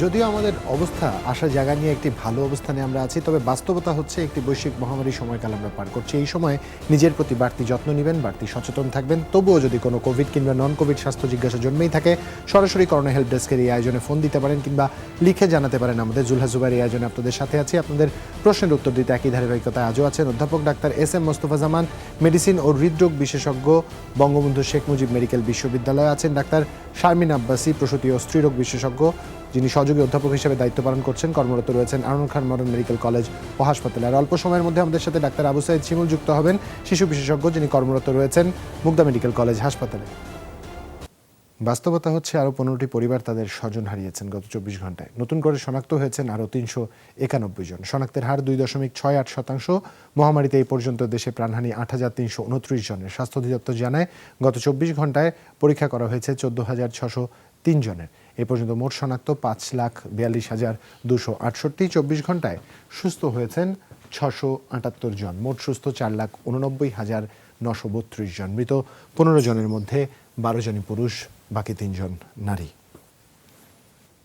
যদিও আমাদের অবস্থা আশার জায়গা নিয়ে একটি ভালো অবস্থানে আমরা আছি, তবে বাস্তবতা হচ্ছে একটি বৈশ্বিক মহামারী সময়কাল আমরা পার করছি। এই সময় নিজের প্রতি বাড়তি যত্ন নেবেন, বাড়তি সচেতন থাকবেন। তবুও যদি কোনো কোভিড কিংবা নন কোভিড স্বাস্থ্য জিজ্ঞাসা জন্মেই থাকে, সরাসরি করোনা হেল্প ডেস্কের এই আয়োজনে ফোন দিতে পারেন কিংবা লিখে জানাতে পারেন। আমাদের জুলহা জুবাইর এই আয়োজনে আপনাদের সাথে আছি। আপনাদের প্রশ্নের উত্তর দিতে একই ধারাবাহিকতায় আজও আছেন অধ্যাপক ডাক্তার এস.এম. মোস্তফা জামান, মেডিসিন ও হৃদরোগ বিশেষজ্ঞ, বঙ্গবন্ধু শেখ মুজিব মেডিকেল বিশ্ববিদ্যালয়ে আছেন ডাক্তার শারমিন আব্বাসী, প্রসূতি ও স্ত্রীরোগ বিশেষজ্ঞ, যিনি সহযোগী অধ্যাপক হিসেবে দায়িত্ব পালন করছেন। কর্মরত রয়েছেন আনোয়ার খান মডার্ন মেডিকেল কলেজ ও হাসপাতালে। আর অল্প সময়ের মধ্যে আমাদের সাথে ডাক্তার আবু সাইদ শিমুল যুক্ত হবেন, শিশু বিশেষজ্ঞ, যিনি কর্মরত রয়েছেন মুগদা মেডিকেল কলেজ হাসপাতালে। বাস্তবতা হচ্ছে আরও 15টি পরিবার তাদের স্বজন হারিয়েছেন গত 24 ঘন্টায়। নতুন করে শনাক্ত হয়েছেন আরও 391 জন। শনাক্তের হার 2.68%। মহামারীতে এই পর্যন্ত দেশে প্রাণহানি 8,329 জনের। স্বাস্থ্য অধিদপ্তর জানায় গত 24 ঘন্টায় পরীক্ষা করা হয়েছে 14,603 জনের। এ পর্যন্ত মোট শনাক্ত 5,42,268। 24 ঘন্টায় সুস্থ হয়েছেন 678 জন। মোট সুস্থ 4,89,932 জন। মৃত 15 জনের মধ্যে 12 জনই পুরুষ, বাকি 3 জন নারী।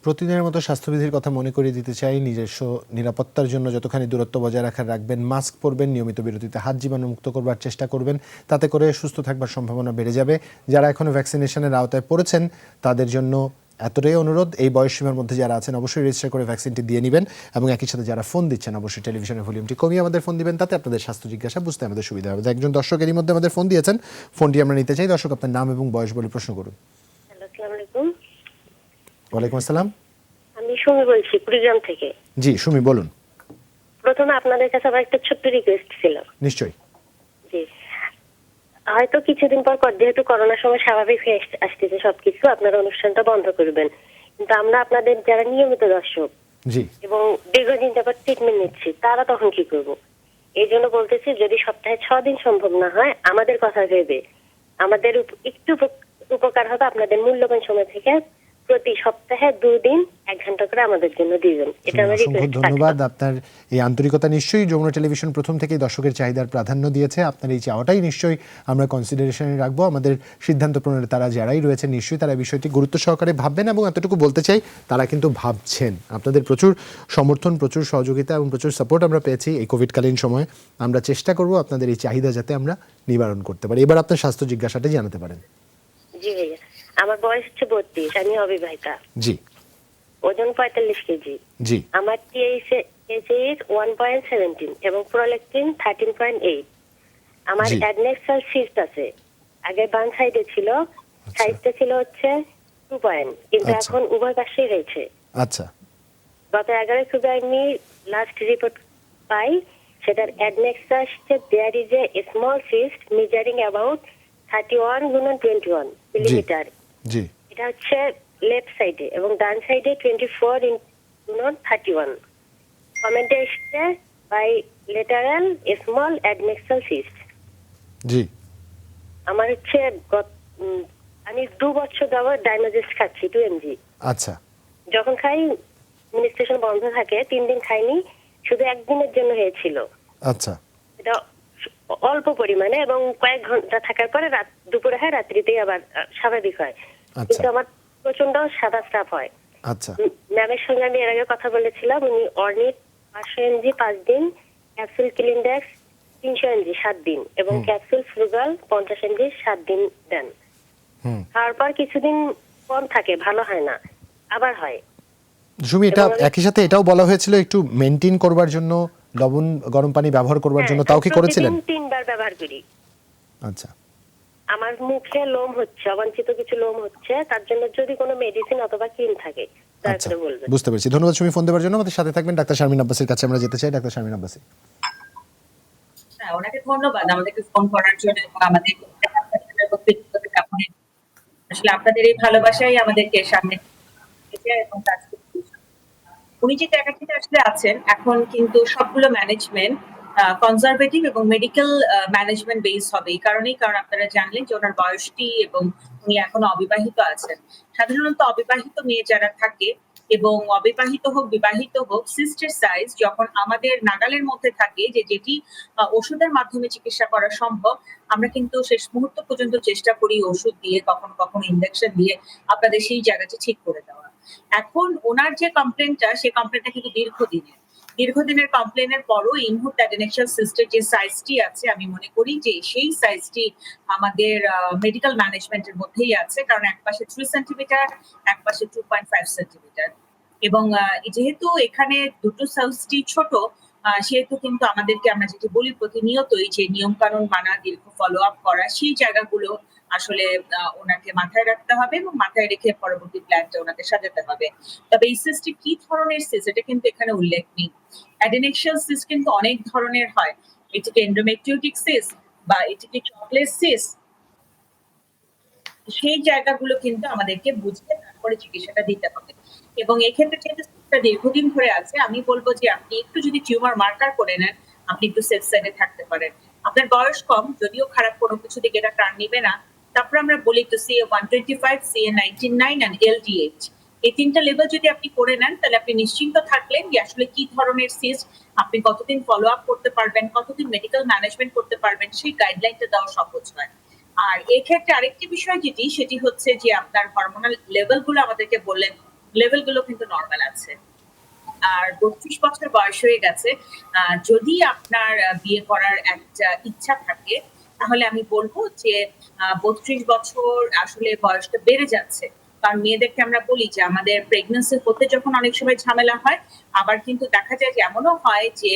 প্রতিদিনের মতো স্বাস্থ্যবিধির কথা মনে করিয়ে দিতে চাই। নিজস্ব নিরাপত্তার জন্য যতখানি দূরত্ব বজায় রাখবেন, মাস্ক পরবেন, নিয়মিত বিরতিতে হাত জীবাণুমুক্ত করবার চেষ্টা করবেন। তাতে করে সুস্থ থাকবার সম্ভাবনা বেড়ে যাবে। যারা এখনও ভ্যাকসিনেশনের আওতায় পড়েছেন তাদের জন্য এতটাই অনুরোধ, এই বয়সসীমার মধ্যে যারা আছেন অবশ্যই রেজিস্টার করে ভ্যাকসিনটি দিয়ে নেবেন। এবং একই সাথে যারা ফোন দিচ্ছেন অবশ্যই টেলিভিশনের ভলিউমটি কমিয়ে আমাদের ফোন দিবেন, তাতে আপনাদের স্বাস্থ্য জিজ্ঞাসা বুঝতে আমাদের সুবিধা হবে। একজন দর্শক এরই মধ্যে আমাদের ফোন দিয়েছেন, ফোনটি আমরা নিতে চাই। দর্শক, আপনার নাম এবং বয়স বলে প্রশ্ন করুন। আসসালামু আলাইকুম। ওয়ালাইকুম আসসালাম। আমি সুমি বলছি কুড়িগ্রাম থেকে। জি সুমি, বলুন। প্রথমে আপনাদের কাছে আমার একটা ছোট্ট রিকোয়েস্ট ছিল। নিশ্চয়ই। জি, হয়তো কিছুদিন পর যেহেতু করোনার সময় স্বাভাবিক হয়ে আসতেছে সবকিছু, আপনার অনুষ্ঠানটা বন্ধ করবেন। কিন্তু আমরা আপনাদের যারা নিয়মিত দর্শক জি এবং দীর্ঘদিন যাবত ট্রিটমেন্ট নিচ্ছি, তারা তখন কি করব? এই জন্য বলতেছি, যদি সপ্তাহে 6 দিন সম্ভব না হয়, আমাদের কথা ভেবে আমাদের একটু উপকার হবে। আপনাদের মূল্যবান সময় থেকে প্রতি সপ্তাহে 2 দিন 1 ঘন্টা করে আমাদের জন্য দিবেন। এটা আমার অসংখ্য রিকোয়েস্ট। ধন্যবাদ। আপনার এই আন্তরিকতা নিশ্চয়ই যমুনা টেলিভিশন প্রথম থেকেই দর্শকের চাহিদার প্রাধান্য দিয়েছে। আপনার এই চাওয়াটাই নিশ্চয়ই আমরা কনসিডারেশনে রাখবো। আমাদের সিদ্ধান্ত প্রণয়নে তারা যারাই রয়েছে নিশ্চয়ই তারা বিষয়টি গুরুত্ব সহকারে ভাববেন। এবং এতটুকু বলতে চাই, তারা কিন্তু ভাবছেন। আপনাদের প্রচুর সমর্থন, প্রচুর সহযোগিতা এবং প্রচুর সাপোর্ট আমরা পেয়েছি এই কোভিডকালীন সময়ে। আমরা চেষ্টা করব আপনাদের এই চাহিদা যাতে আমরা নিবারণ করতে পারি। এবার আপনার স্বাস্থ্য জিজ্ঞাসাটা জানাতে পারেন। জি ভাইয়া, আমার বয়স হচ্ছে 32, আমি অবিবাহিতা। জি। ওজন 45 কেজি। জি। আমার TSH 1.17 এবং প্রোল্যাকটিন 13.8। আমার অ্যাডনেক্সাল সিস্ট আছে। আগে বাম সাইডে ছিল, সাইডটা ছিল হচ্ছে 2 পয়েন্ট, কিন্তু এখন উভয় পাশেই রয়েছে। আচ্ছা। গত 11 ফেব্রুয়ারি আমি লাস্ট রিপোর্ট পাই, সেটার adnexal there is a small cyst measuring about 31x21 millimetre. জি। এটা হচ্ছে লেফট সাইডে এবং ডান সাইডে 24x31। কমেন্টে এসছে বাই লেটারাল স্মল অ্যাডনেক্সাল সিস্ট। জি। আমার হচ্ছে আমি 2 বছর যাবত ডাইনোজেস্ট খাচ্ছি 2 mg। আচ্ছা। যখন খাই মিনিস্ট্রেশন বন্ধ থাকে, 3 দিন খাইনি, শুধু একদিনের জন্য হয়েছিল। আচ্ছা। এটা অল্প পরিমাণে এবং কয়েক ঘন্টা থাকার পরে দুপুরে হয়, রাত্রিতেই আবার স্বাভাবিক হয়। কিন্তু আমার প্রচন্ড সাদা স্রাব হয়। আচ্ছা। ম্যামের সঙ্গে আমি এর আগে কথা বলেছিলাম, উনি অর্নিট 500 mg 5 দিন, ক্যাপসুল ক্লিনডেক্স 300 mg 7 দিন এবং ক্যাপসুল ফ্রুগাল 50 mg 7 দিন দেন। খাওয়ার পর কিছুদিন কম থাকে, ভালো হয় না, আবার হয়। সুমি, এটা একই সাথে এটাও বলা হয়েছিল একটু মেইনটেইন করবার জন্য লবণ গরম পানি ব্যবহার করবার জন্য, তাও কি করেছিলেন? 3 বার ব্যবহার করি। আচ্ছা। আমার মুখে লোম হচ্ছে, অবাঞ্ছিত কিছু লোম হচ্ছে, তার জন্য যদি কোনো মেডিসিন অথবা ক্রিম থাকে তাহলে বলবেন। বুঝতে পেরেছি। ধন্যবাদ সুমি ফোন দেওয়ার জন্য। আমাদের সাথে থাকবেন। ডাক্তার শারমিন আব্বাসীর কাছে আমরা যেতে চাই। ডাক্তার শারমিন আব্বাসী। হ্যাঁ, ওনাকে ধন্যবাদ আমাদেরকে ফোন করার জন্য এবং আমাদের আসলে আপনাদের এই ভালোবাসাই আমাদেরকে সামনে এবং কাজ করতে। উনি যে জায়গাটিতে আসলে আছেন এখন, কিন্তু সবগুলো ম্যানেজমেন্ট কনজারভেটিভ এবং মেডিকেল ম্যানেজমেন্ট বেস হবে। এই কারণেই, কারণ আপনারা জানলেন যে ওনার বয়সটি এবং উনি এখনো অবিবাহিত আছেন। সাধারণত অবিবাহিত মেয়ে যারা থাকে এবং অবিবাহিত হোক বিবাহিত হোক, সিস্টের সাইজ যখন আমাদের নাগালের মধ্যে থাকে, যে যেটি ওষুধের মাধ্যমে চিকিৎসা করা সম্ভব, আমরা কিন্তু শেষ মুহূর্ত পর্যন্ত চেষ্টা করি ওষুধ দিয়ে, কখনো কখনো ইনজেকশন দিয়ে আপনাদের সেই জায়গাটি ঠিক করে দেওয়া। এখন ওনার যে কমপ্লেনটা, সেই কমপ্লেনটা কিন্তু দীর্ঘদিনের কমপ্লেনের পরও এই মুহূর্তে অ্যাডেনেক্সিয়াল সিস্টের যে সাইজটি আছে, আমি মনে করি যে সেই সাইজটি আমাদের মেডিকেল ম্যানেজমেন্টের মধ্যেই আছে, কারণ এক পাশে 3 সেন্টিমিটার, এক পাশে 2.5 সেন্টিমিটার, এবং যেহেতু এখানে দুটো সাইজটি ছোট, সেহেতু কিন্তু আমাদেরকে, আমরা যেটি বলি প্রতিনিয়তই, যে নিয়ম কানুন মানা, দীর্ঘ ফলো আপ করা, সেই জায়গাগুলো আসলে ওনাকে মাথায় রাখতে হবে এবং মাথায় রেখে পরবর্তী প্ল্যানটা ওনাকে সাজাতে হবে। তবে এই সিস্টে কি ধরনের সিস্ট, এটা কিন্তু এখানে উল্লেখ নেই। অ্যাডেনেক্সিয়াল সিস্ট কিন্তু অনেক ধরনের হয়। এটিকে এন্ডোমেট্রিওটিক সিস্ট বা এটিকে চকলেট সিস্ট, সেই জায়গাগুলো কিন্তু আমাদেরকে বুঝে তারপরে চিকিৎসাটা দিতে হবে। এবং এক্ষেত্রে যেহেতু সিস্টটা দীর্ঘদিন ধরে আছে, আমি বলবো যে আপনি একটু যদি টিউমার মার্কার করে নেন, আপনি একটু সেফ সাইডে থাকতে পারেন। আপনার বয়স কম, যদিও খারাপ কোনো কিছু দিকে এটা টার্ন নিবে না। তারপর আমরা বলি একটু CA 125, CA 99 and LDH, এই 3টা লেভেল যদি আপনি করে নেন, তাহলে আপনি নিশ্চিন্ত থাকলেন যে আসলে কি ধরনের সিস্ট, আপনি কতদিন ফলো আপ করতে পারবেন, কতদিন মেডিকেল ম্যানেজমেন্ট করতে পারবেন, সেই গাইডলাইনটা দেওয়া সহজ হয়। আর এক্ষেত্রে আরেকটি বিষয় সেটি হচ্ছে যে আপনার হরমোনাল লেভেলগুলো আমাদেরকে বললেন, লেভেলগুলো কিন্তু নরমাল আছে। আর 32 বছর বয়স হয়ে গেছে, যদি আপনার বিয়ে করার একটা ইচ্ছা থাকে, তাহলে আমি বলবো যে 32 বছর আসলে বয়সটা বেড়ে যাচ্ছে। কারণ মেয়েদেরকে আমরা বলি যে আমাদের প্রেগন্যান্সি হতে যখন অনেক সময় ঝামেলা হয়, আবার কিন্তু দেখা যায় যে এমনও হয় যে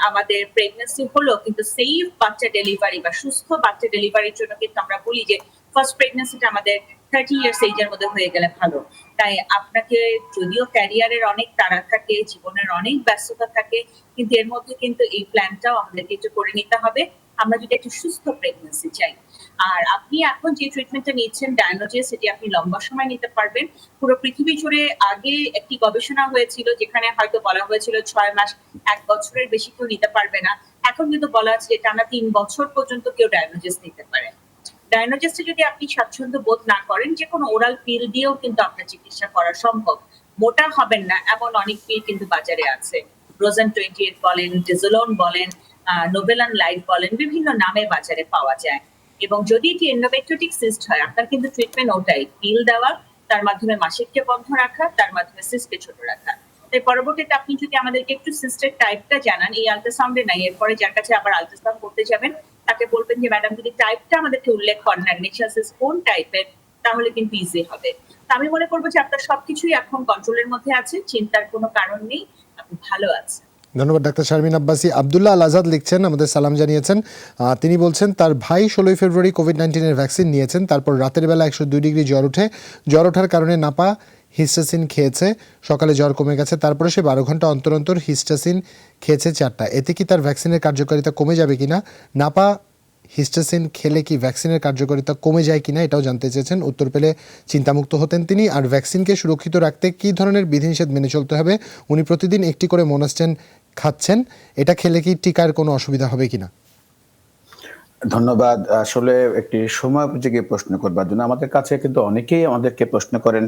আমাদের প্রেগন্যান্সি হলো কিন্তু সেফ বাচ্চা ডেলিভারি বা সুস্থ বাচ্চা ডেলিভারির জন্য কিন্তু আমরা বলি যে ফার্স্ট প্রেগন্যান্সিটা আমাদের 30 ইয়ার্স এজের মধ্যে হয়ে গেলে ভালো। তাই আপনাকে, যদিও ক্যারিয়ারের অনেক তাড়া থাকে, জীবনের অনেক ব্যস্ততা থাকে, কিন্তু এর মধ্যে কিন্তু এই প্ল্যানটাও আমাদেরকে একটু করে নিতে হবে, আমরা যদি একটু সুস্থ প্রেগন্যান্সি চাই। আর আপনি এখন যে ট্রিটমেন্টটা নিচ্ছেন ডায়নোজেস, এটি আপনি লম্বা সময় নিতে পারবেন। পুরো পৃথিবী জুড়ে আগে একটি গবেষণা হয়েছিল যেখানে হয়তো বলা হয়েছিল 6 মাস, 1 বছরের বেশি কেউ নিতে পারবে না। এখন কিন্তু বলা আছে যে টানা 3 বছর পর্যন্ত কেউ ডায়নোজেস নিতে পারে। ডায়নোজেসে যদি আপনি স্বাচ্ছন্দ্য বোধ না করেন, যে কোনো ওরাল পিল দিয়েও কিন্তু আপনার চিকিৎসা করা সম্ভব। মোটা হবেন না এমন অনেক পিল কিন্তু বাজারে আছে। রোজান 28 বলেন, ডিজোলন বলেন, নোভেলান লাইট বলেন, বিভিন্ন নামে বাজারে পাওয়া যায়। এবং যদি এটি এন্ডোমেট্রিওটিক সিস্ট হয়, আপনার কিন্তু ট্রিটমেন্ট ওটাই, পিল দেওয়া, তার মাধ্যমে মাসিককে বন্ধ রাখা, তার মাধ্যমে সিস্টকে ছোট রাখা। তাই পরবর্তীতে আপনি যদি আমাদেরকে একটু সিস্টের টাইপটা জানান, এই আল্ট্রাসাউন্ডে নাই, এরপরে যার কাছে আবার আল্ট্রাসাউন্ড করতে যাবেন, তাকে বলবেন যে ম্যাডাম যদি টাইপটা আমাদেরকে উল্লেখ করেন, অ্যাডনেক্সিয়াল সিস্ট কোন টাইপের, তাহলে কিন্তু ইজি হবে। আমি মনে করবো যে আপনার সবকিছুই এখন কন্ট্রোলের মধ্যে আছে, চিন্তার কোনো কারণ নেই, আপনি ভালো আছেন। ধন্যবাদ ডাক্তার শারমিন আব্বাসী। আব্দুল্লাহ আল আজাদ লিখছেন, আমাদের সালাম জানিয়েছেন। তিনি বলছেন তার ভাই 16 ফেব্রুয়ারি কোভিড-19 ভ্যাকসিন নিয়েছেন, তারপর রাতের বেলা 102 ডিগ্রি জ্বর ওঠে, জ্বর ওঠার কারণে নাপা হিস্টাসিন খেয়েছে, সকালে জ্বর কমে গেছে, তারপরে সে 12 ঘন্টা অন্তর অন্তর হিস্টাসিন খেয়েছে 4টা। এতে কি তার ভ্যাকসিনের কার্যকারিতা কমে যাবে কিনা, নাপা হিস্টাসিন খেলে কি ভ্যাকসিনের কার্যকারিতা কমে যায় কিনা, এটাও জানতে চেয়েছেন। উত্তর পেলে চিন্তামুক্ত হতেন তিনি। আর ভ্যাকসিনকে সুরক্ষিত রাখতে কী ধরনের বিধিনিষেধ মেনে চলতে হবে, উনি প্রতিদিন একটি করে মোনাস্টেন খাচ্ছেন, এটা খেলে কি টিকার কোনো অসুবিধা হবে কিনা? ধন্যবাদ। আসলে একটি সময় উপযোগী প্রশ্ন করবার জন্য। আমাদের কাছে কিন্তু অনেকেই আমাদেরকে প্রশ্ন করেন,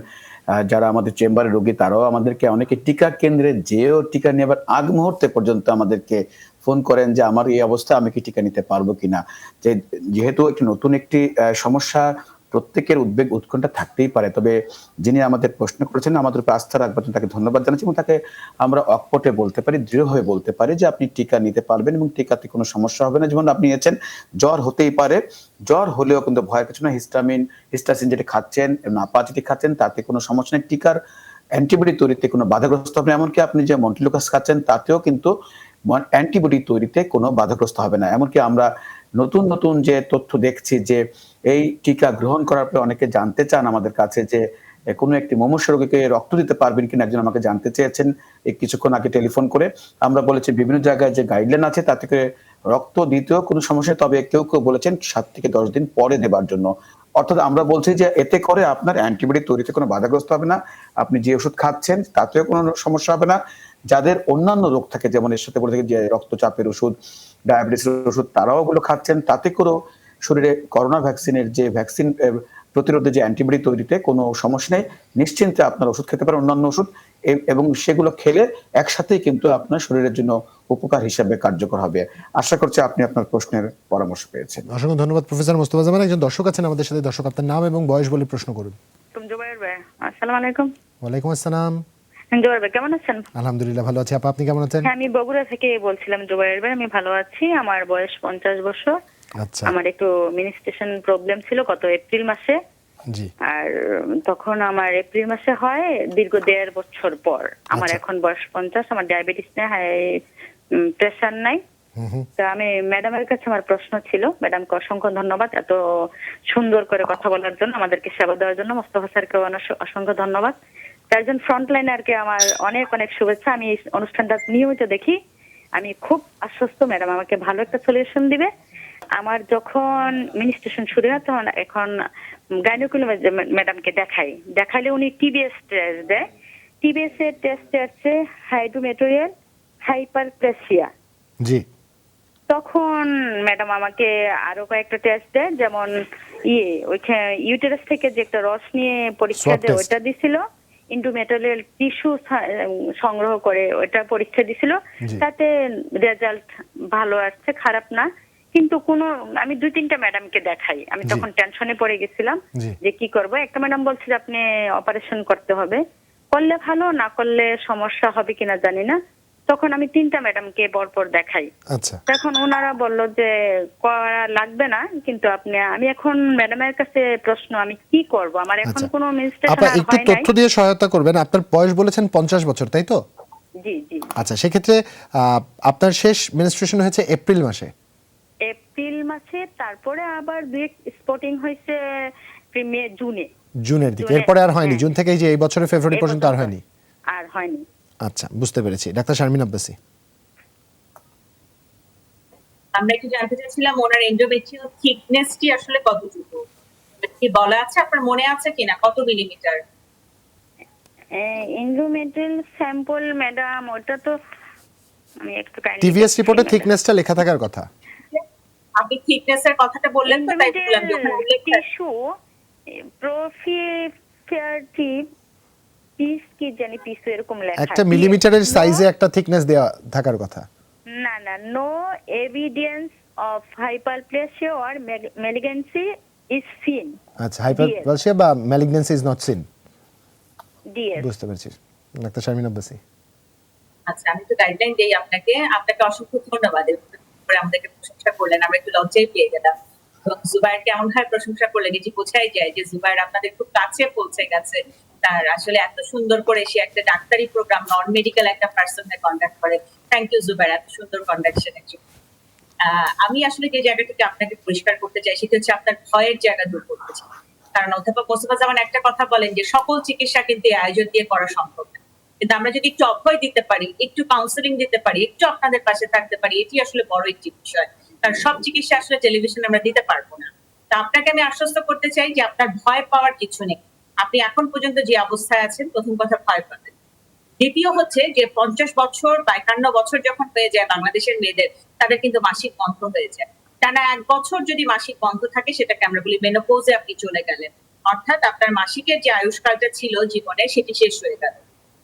যারা আমাদের চেম্বারে রোগী, তারাও আমাদেরকে অনেকে টিকা কেন্দ্রে যেয়েও টিকা নেবার আগ মুহূর্তে পর্যন্ত আমাদেরকে ফোন করেন যে আমার এই অবস্থা, আমি কি টিকা নিতে পারবো কিনা। যেহেতু একটি নতুন একটি সমস্যা, প্রত্যেকের উদ্বেগ উৎকণ্ঠা থাকতেই পারে। তবে যিনি আমাদের প্রশ্ন করেছেন, আমাদের উপর আস্থা রাখবার জন্য তাকে ধন্যবাদ জানাচ্ছি, এবং তাকে আমরা অকপটে বলতে পারি, দৃঢ়ভাবে বলতে পারি যে আপনি টিকা নিতে পারবেন এবং টিকাতে কোনো সমস্যা হবে না। যেমন আপনি নিয়েছেন, জ্বর হতেই পারে, জ্বর হলেও কিন্তু ভয়ের কিছু না। হিস্টাসিন যেটি খাচ্ছেন, নাপা যেটি খাচ্ছেন, তাতে কোনো সমস্যা নেই। টিকার অ্যান্টিবডি তৈরিতে কোনো বাধাগ্রস্ত হবে না। এমনকি আপনি যে মন্টিলুকাস খাচ্ছেন, তাতেও কিন্তু অ্যান্টিবডি তৈরিতে কোনো বাধাগ্রস্ত হবে না। এমনকি আমরা নতুন নতুন যে তথ্য দেখছি যে এই টিকা গ্রহণ করার পরে অনেকে জানতে চান আমাদের কাছে যে কোনো একটি মুমূর্ষু রোগীকে রক্ত দিতে পারবেন কিনা, একজন আমাকে জানতে চেয়েছেন এই কিছুক্ষণ আগে টেলিফোন করে। আমরা বলেছি বিভিন্ন জায়গায় যে গাইডলাইন আছে তা থেকে রক্ত দিতেও কোনো সমস্যা, তবে কেউ কেউ বলেছেন 7 থেকে 10 দিন পরে দেবার জন্য। অর্থাৎ আমরা বলছি যে এতে করে আপনার অ্যান্টিবডি তৈরিতে কোনো বাধাগ্রস্ত হবে না, আপনি যে ওষুধ খাচ্ছেন তাতেও কোনো সমস্যা হবে না। যাদের অন্যান্য রোগ থাকে, যেমন এর সাথে বলে থাকে যে রক্তচাপের ওষুধ, ডায়াবেটিসের ওষুধ, তারাও ওগুলো খাচ্ছেন, তাতে করেও শরীরে করোনা ভ্যাকসিনের যে ভ্যাকসিন প্রতিরোধে যে অ্যান্টিবডি তৈরিতে কোনো সমস্যা নেই। নিশ্চিন্তে আপনার ওষুধ খেতে পারেন, অন্যান্য ওষুধ, এবং সেগুলো খেলে একসাথেই কিন্তু আপনার শরীরের জন্য উপকার হিসাবে কার্যকর হবে। আশা করছি আপনি আপনার প্রশ্নের পরামর্শ পেয়েছেন। অসংখ্য ধন্যবাদ প্রফেসর মোস্তফা জামান। একজন দর্শক আছেন আমাদের সাথে, দর্শক আপনার নাম এবং বয়স বলে প্রশ্ন করুন। তুম জুবাইর ভাই, আসসালামু আলাইকুম। ওয়ালাইকুম আসসালাম। জুবাইর ভাই কেমন আছেন? আলহামদুলিল্লাহ ভালো আছি। আপনি কেমন আছেন? হ্যাঁ, আমি বগুড়া থেকে বলছিলাম জুবাইর ভাই, আমি ভালো আছি। আমার বয়স 50 বছর। আচ্ছা, আমার একটু মিনিস্ট্রেশন প্রবলেম ছিল গত এপ্রিল মাসে। জি। আর তখন আমার এপ্রিল মাসে হয় দীর্ঘ 1.5 বছর পর। আমার আচ্ছা। এখন বয়স 50, আমার ডায়াবেটিস নেই, হাই প্রেশার নাই। হুম হুম। তা আমি ম্যাডামের কাছে আমার প্রশ্ন ছিল, ম্যাডামকে অসংখ্য ধন্যবাদ এত সুন্দর করে কথা বলার জন্য, আমাদেরকে সেবা দেওয়ার জন্য। মোস্তফা স্যারকে অসংখ্য ধন্যবাদ। একজন ফ্রন্টলাইনারকে আমার অনেক অনেক শুভেচ্ছা। আমি এই অনুষ্ঠানটা নিয়মিত দেখি। আমি খুব আশ্বস্ত ম্যাডাম আমাকে ভালো একটা সলিউশন দিবে। আমার যখন মিনিস্ট্রেশন শুরু হয় তখন এখন গাইনোকোলজি ম্যাডামকে দেখাইলে উনি টিবিএস টেস্ট দেয়। টিবিএস এর টেস্টে আছে হাইড্রোমেটোরিয়াল হাইপারপ্লেসিয়া। জি। তখন ম্যাডাম আমাকে আরো কয়েকটা টেস্ট দেয়, যেমন ওইখানে ইউটেরাস থেকে যে একটা রস নিয়ে পরীক্ষা Swab দেয় test। ওইটা দিছিল। ইন্ডোমেটারিয়াল টিস্যু সংগ্রহ করে ওইটা পরীক্ষা দিছিল। জি। তাতে রেজাল্ট ভালো আসছে, খারাপ না। কিন্তু আমি 2-3টা ম্যাডামকে দেখাই। আমি জি। তখন টেনশনে পড়ে গেছিলাম জি। যে কি করব। একটা ম্যাডাম বলছে যে আপনি অপারেশন করতে হবে, করলে ভালো, না করলে সমস্যা হবে কিনা জানি না। তখন আমি 3টা ম্যাডামকে পরপর দেখাই। আচ্ছা তখন ওনারা বলল যে করা লাগবে না, কিন্তু আমি এখন ম্যাডামের কাছে প্রশ্ন, আমি কি করব? আমার এখন আচ্ছা। কোনো মিনিস্ট্রেশন আপা আর একটু হয় নাই। তথ্য দিয়ে সহায়তা করবেন। আপনার বয়স বলেছেন 50 বছর, তাই তো? জি জি। আচ্ছা, সেক্ষেত্রে আপনার শেষ মেনস্ট্রুয়েশন হয়েছে এপ্রিল মাসে। এপ্রিল মাসে, তারপরে আবার দুই স্পটিং হয়েছে জুনে। জুনের দিকে, জুনে, এরপরে আর হয়নি। হ্যাঁ। জুন থেকে এই যে এই বছরের ফেব্রুয়ারি এই পর্যন্ত আর পর্যন্ত হয়নি। আর হয়নি। আচ্ছা, বুঝতে পেরেছি। ডাক্তার শারমিন আব্বাসী। আমরা একটু জানতে চাচ্ছিলাম ওনার এন্ডোমেট্রিয়াল থিকনেসটি আসলে কতটুকু, কি বলা আছে আপনার মনে আছে কিনা, কত মিলিমিটার? এন্ডোমেট্রিয়াল স্যাম্পল ম্যাডাম, ওটা তো আমি একটু টিভিএস রিপোর্টে থিকনেসটা লেখা থাকার কথা। আপনি থিকনেসের কথাটা বললেন তো, তাই বললাম যে ওখানে উল্লেখ থাকে। টিস্যু প্রফিফারটি পিস কি জানি পিসু এরকম লেখা। একটা মিলিমিটারের সাইজে একটা থিকনেস দেওয়া থাকার কথা। না না, no evidence of hyperplasia or malignancy is seen. আচ্ছা, হাইপারপ্লেসিয়া বা malignancy is not seen. DS. বুঝতে পেরেছি। ডাক্তার শারমিন আব্বাসী। আচ্ছা, আমি তো গাইডলাইন দেই আপনাকে অসংখ্য ধন্যবাদ। এরপরে আমাদেরকে প্রশংসা করলেন, আমরা একটু লজ্জাই পেয়ে গেলাম। এবং জুবাইর কেমন ভাবে প্রশংসা করলেন, এটি বোঝাই যায় যে জুবাইর আপনাদের খুব কাছে পৌঁছে গেছে। তার আসলে এত সুন্দর করে সে একটা ডাক্তারি প্রোগ্রাম নন মেডিকেল একটা পার্সনকে কন্ডাক্ট করে। থ্যাংক ইউ জুবাইর, এত সুন্দর কন্ডাকশনের জন্য। আমি আসলে যে জায়গাটাকে আপনাকে পরিষ্কার করতে চাই সেটা হচ্ছে আপনার ভয়ের জায়গা দূর করতে চাই। কারণ অধ্যাপক মোস্তফা জামান একটা কথা বলেন যে সকল চিকিৎসা কিন্তু এই আয়োজন দিয়ে করা সম্ভব না, কিন্তু আমরা যদি একটু অভয় দিতে পারি, একটু কাউন্সেলিং দিতে পারি, একটু আপনাদের পাশে থাকতে পারি, এটি আসলে বড় একটি বিষয়। কারণ সব চিকিৎসা আসলে টেলিভিশনে আমরা দিতে পারবো না। তা আপনাকে আমি আশ্বস্ত করতে চাই যে আপনার ভয় পাওয়ার কিছু নেই। আপনি এখন পর্যন্ত যে অবস্থায় আছেন, প্রথম কথা ভয় পাবেন। দ্বিতীয় হচ্ছে যে 50 বছর বা 51 বছর যখন হয়ে যায় বাংলাদেশের মেয়েদের, তাদের কিন্তু মাসিক বন্ধ হয়ে যায়। টানা 1 বছর যদি মাসিক বন্ধ থাকে সেটাকে আমরা বলি মেনোপজে আপনি চলে গেলেন, অর্থাৎ আপনার মাসিকের যে আয়ুষ্কালটা ছিল জীবনে সেটি শেষ হয়ে গেল।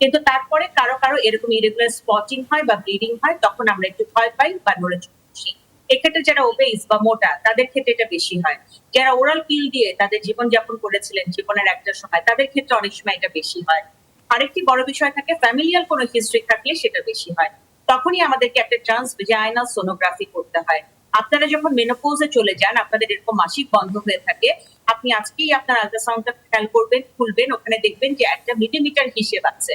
কিন্তু তারপরে কারো কারো এরকম ইরেগুলার স্পটিং হয় বা ব্লিডিং হয়, তখন আমরা একটু ভয় পাই বা নড়ে চড়ে বসি। এক্ষেত্রে যারা ওবেস বা মোটা তাদের ক্ষেত্রে এটা বেশি হয়। যারা ওরাল পিল দিয়ে তাদের জীবনযাপন করেছিলেন জীবনের একটা সময়, তাদের ক্ষেত্রে অনেক সময় এটা বেশি হয়। আরেকটি বড় বিষয় থাকে, ফ্যামিলিয়াল কোনো হিস্ট্রি থাকলে সেটা বেশি হয়। তখনই আমাদেরকে একটা ট্রান্সভেজাইনাল সোনোগ্রাফি করতে হয়। আপনারা যখন মেনোপজে চলে যান, আপনাদের এরকম মাসিক বন্ধ হয়ে থাকে, আপনি আজকেই আপনার আল্ট্রাসাউন্ডটা খেয়াল করবেন, খুলবেন, ওখানে দেখবেন যে 1 মিলিমিটার হিসেব আছে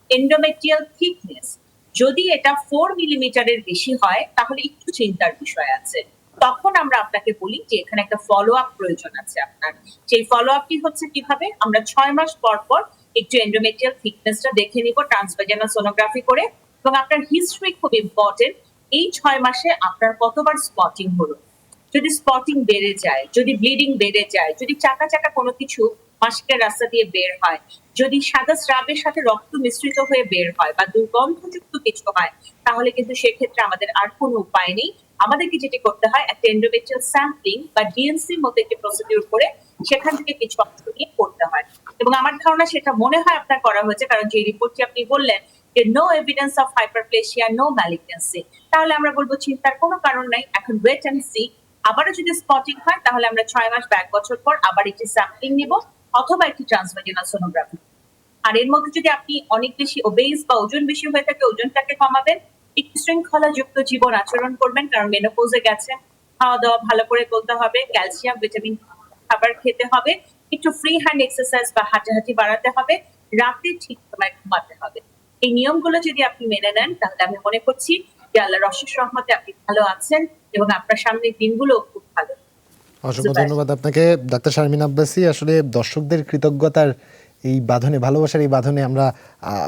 এন্ডোমেট্রিয়াল থিকনেস। যদি এটা 4 মিলিমিটারের বেশি হয় তাহলে একটু চিন্তার বিষয় আছে। তখন আমরা আপনাকে বলি যে এখানে একটা ফলো আপ প্রয়োজন আছে আপনার। সেই ফলো আপটি হচ্ছে কিভাবে, আমরা 6 মাস পর পর একটু এন্ডোমেট্রিয়াল থিকনেসটা দেখে নিব ট্রান্সভেজাইনাল সোনোগ্রাফি করে। এবং আপনার হিস্ট্রি খুব ইম্পর্টেন্ট, এই 6 মাসে আপনার কতবার স্পটিং হলো। যদি স্পটিং বেড়ে যায়, যদি ব্লিডিং বেড়ে যায়, যদি চাকা চাকা কোনো কিছু মাসিকের রাস্তা দিয়ে বের হয়, যদি সাদা স্রাবের সাথে রক্ত মিশ্রিত হয়ে বের হয় বা দুর্গন্ধযুক্ত কিছু হয়, তাহলে কিন্তু সেক্ষেত্রে আমাদের আর কোনো উপায় নেই। আমাদেরকে যেটি করতে হয়, একটা এন্ডোমেট্রিয়াল স্যাম্পলিং বা ডিএনসির মতো একটি প্রসিডিউর করে সেখান থেকে কিছু অংশ নিয়ে করতে হয়। এবং আমার ধারণা সেটা মনে হয় আপনার করা হয়েছে, কারণ যে রিপোর্টটি আপনি বললেন যে no evidence of hyperplasia, no malignancy, তাহলে আমরা বলবো চিন্তার কোনো কারণ নাই। এখন ওয়েট এন্ড সি। আবারও যদি স্পটিং হয় তাহলে আমরা 6 মাস বা 1 বছর পর আবার একটি স্যাম্পলিং নিব অথবা একটি ট্রান্সভেজাইনাল সোনোগ্রাফি। আর এর মধ্যে যদি আপনি অনেক বেশি ওবেস বা ওজন বেশি হয়ে থাকে, ওজনটাকে কমাবেন, একটু শৃঙ্খলাযুক্ত জীবন আচরণ করবেন, কারণ মেনোপজে গেছেন, খাওয়া দাওয়া ভালো করে করতে হবে, ক্যালসিয়াম ভিটামিন খাবার খেতে হবে, একটু ফ্রি হ্যান্ড এক্সারসাইজ বা হাঁটাহাঁটি বাড়াতে হবে, রাতে ঠিক সময় ঘুমাতে হবে। এই নিয়মগুলো যদি আপনি মেনে নেন, তাহলে আমি মনে করছি যে আল্লাহর অশেষ রহমতে আপনি ভালো আছেন এবং আপনার সামনের দিনগুলো খুব ভালো। অসংখ্য ধন্যবাদ আপনাকে ডাক্তার শারমিন আব্বাসী। আসলে দর্শকদের কৃতজ্ঞতার এই বাঁধনে, ভালোবাসার এই বাঁধনে আমরা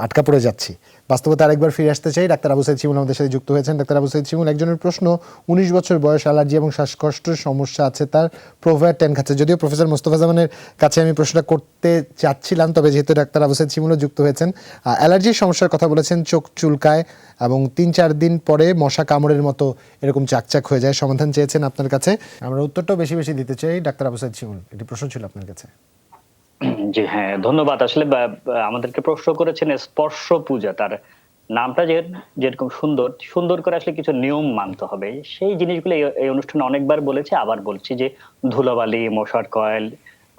আটকা পড়ে যাচ্ছি। বাস্তবতা আরেকবার ফিরে আসতে চাই। ডাক্তার আবু সাইদ শিমুল আমাদের সাথে যুক্ত হয়েছেন। ডাক্তার আবু সাইদ শিমুল, একজনের প্রশ্ন, 19 বছর বয়স, অ্যালার্জি এবং শ্বাসকষ্টের সমস্যা আছে, তার প্রোভায়ার 10 খাচ্ছে। যদিও প্রফেসর মোস্তফা জামানের কাছে আমি প্রশ্নটা করতে চাচ্ছিলাম, তবে যেহেতু ডাক্তার আবু সাইদ শিমুলও যুক্ত হয়েছেন, অ্যালার্জির সমস্যার কথা বলেছেন, চোখ চুলকায় এবং 3-4 দিন পরে মশা কামড়ের মতো এরকম চাকচাক হয়ে যায়। সমাধান চেয়েছেন আপনার কাছে, আমরা উত্তরটাও বেশি বেশি দিতে চাই। ডাক্তার আবু সাইদ শিমুল, একটি প্রশ্ন ছিল আপনার কাছে। জি হ্যাঁ, ধন্যবাদ। আসলে আমাদেরকে প্রশ্ন করেছেন স্পর্শ পূজা, তার নামটা যেরকম সুন্দর সুন্দর করে আসলে কিছু নিয়ম মানতে হবে। সেই জিনিসগুলো এই অনুষ্ঠানে অনেকবার বলেছে, আবার বলছি যে ধুলাবালি, মশার কয়েল,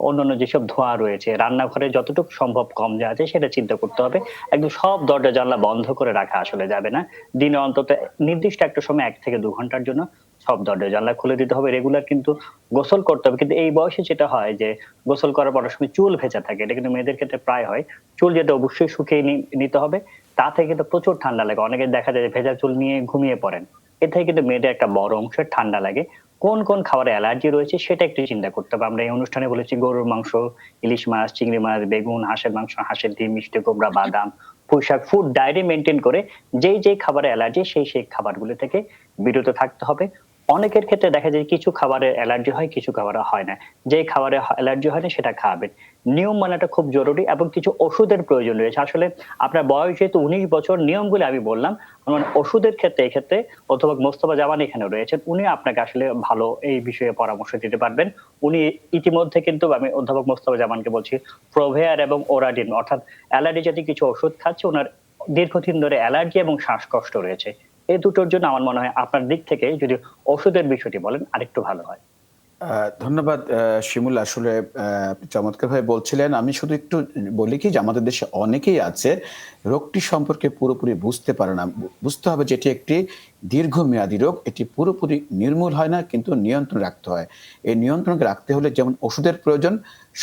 অন্যান্য যেসব ধোঁয়া রয়েছে, রান্নাঘরে যতটুকু সম্ভব কম যা আছে সেটা চিন্তা করতে হবে। একদম সব দরজা জানলা বন্ধ করে রাখা আসলে যাবে না। দিনে অন্তত নির্দিষ্ট একটা সময় 1 থেকে 2 ঘন্টার জন্য সব দরজা জানলা খুলে দিতে হবে। রেগুলার কিন্তু গোসল করতে হবে। কিন্তু এই বয়সে যেটা হয় যে গোসল করার পর অনেক সময় চুল ভেজা থাকে, এটা কিন্তু মেয়েদের ক্ষেত্রে প্রায় হয়। চুল যেটা অবশ্যই শুকিয়ে নিতে হবে। তা থেকে কিন্তু প্রচুর ঠান্ডা লাগে, অনেকে দেখা যায় যে ভেজা চুল নিয়ে ঘুমিয়ে পড়েন। এ থেকে কিন্তু মেয়েদের একটা বড় অংশের ঠান্ডা লাগে। কোন কোন খাবারে অ্যালার্জি রয়েছে সেটা একটু চিন্তা করতে হবে। আমরা এই অনুষ্ঠানে বলেছি গরুর মাংস, ইলিশ মাছ, চিংড়ি মাছ, বেগুন, হাঁসের মাংস, হাঁসের ডিম, মিষ্টি কুমড়া, বাদাম, পুঁইশাক, ফুড ডায়েরি মেনটেন করে যেই খাবারে অ্যালার্জি সেই খাবারগুলো থেকে বিরত থাকতে হবে। অনেকের ক্ষেত্রে দেখা যায় কিছু খাবারে অ্যালার্জি হয়, কিছু খাবারে হয় না। যে খাবারে অ্যালার্জি হয় না সেটা খাবেন। নিয়ম মানাটা খুব জরুরি এবং কিছু ওষুধের প্রয়োজন রয়েছে। আসলে আপনার বয়স যেহেতু 19 বছর, নিয়মগুলো আমি বললাম, আমার ওষুধের ক্ষেত্রে এক্ষেত্রে অধ্যাপক মোস্তফা জামান এখানে রয়েছেন, উনি আপনাকে আসলে ভালো এই বিষয়ে পরামর্শ দিতে পারবেন। উনি ইতিমধ্যে কিন্তু, আমি অধ্যাপক মোস্তফা জামানকে বলছি, প্রোভেয়ার এবং ওরাডিন অর্থাৎ অ্যালার্জি জাতীয় কিছু ওষুধ খাচ্ছে। ওনার দীর্ঘদিন ধরে অ্যালার্জি এবং শ্বাসকষ্ট রয়েছে। এই দুটোর জন্য আমার মনে হয় আপনার দিক থেকে যদি ওষুধের বিষয়টি বলেন আরেকটু ভালো হয়। ধন্যবাদ শিমুল। আসলে আপনি চমৎকার ভাবে বলছিলেন। আমি শুধু একটু বলি কি যে আমাদের দেশে অনেকেই আছে রোগটি সম্পর্কে পুরোপুরি বুঝতে পারে না। বুঝতে হবে যে এটি একটি দীর্ঘমেয়াদী রোগ, এটি পুরোপুরি নির্মূল হয় না, কিন্তু নিয়ন্ত্রণ রাখতে হয়। এই নিয়ন্ত্রণকে রাখতে হলে যেমন ওষুধের প্রয়োজন,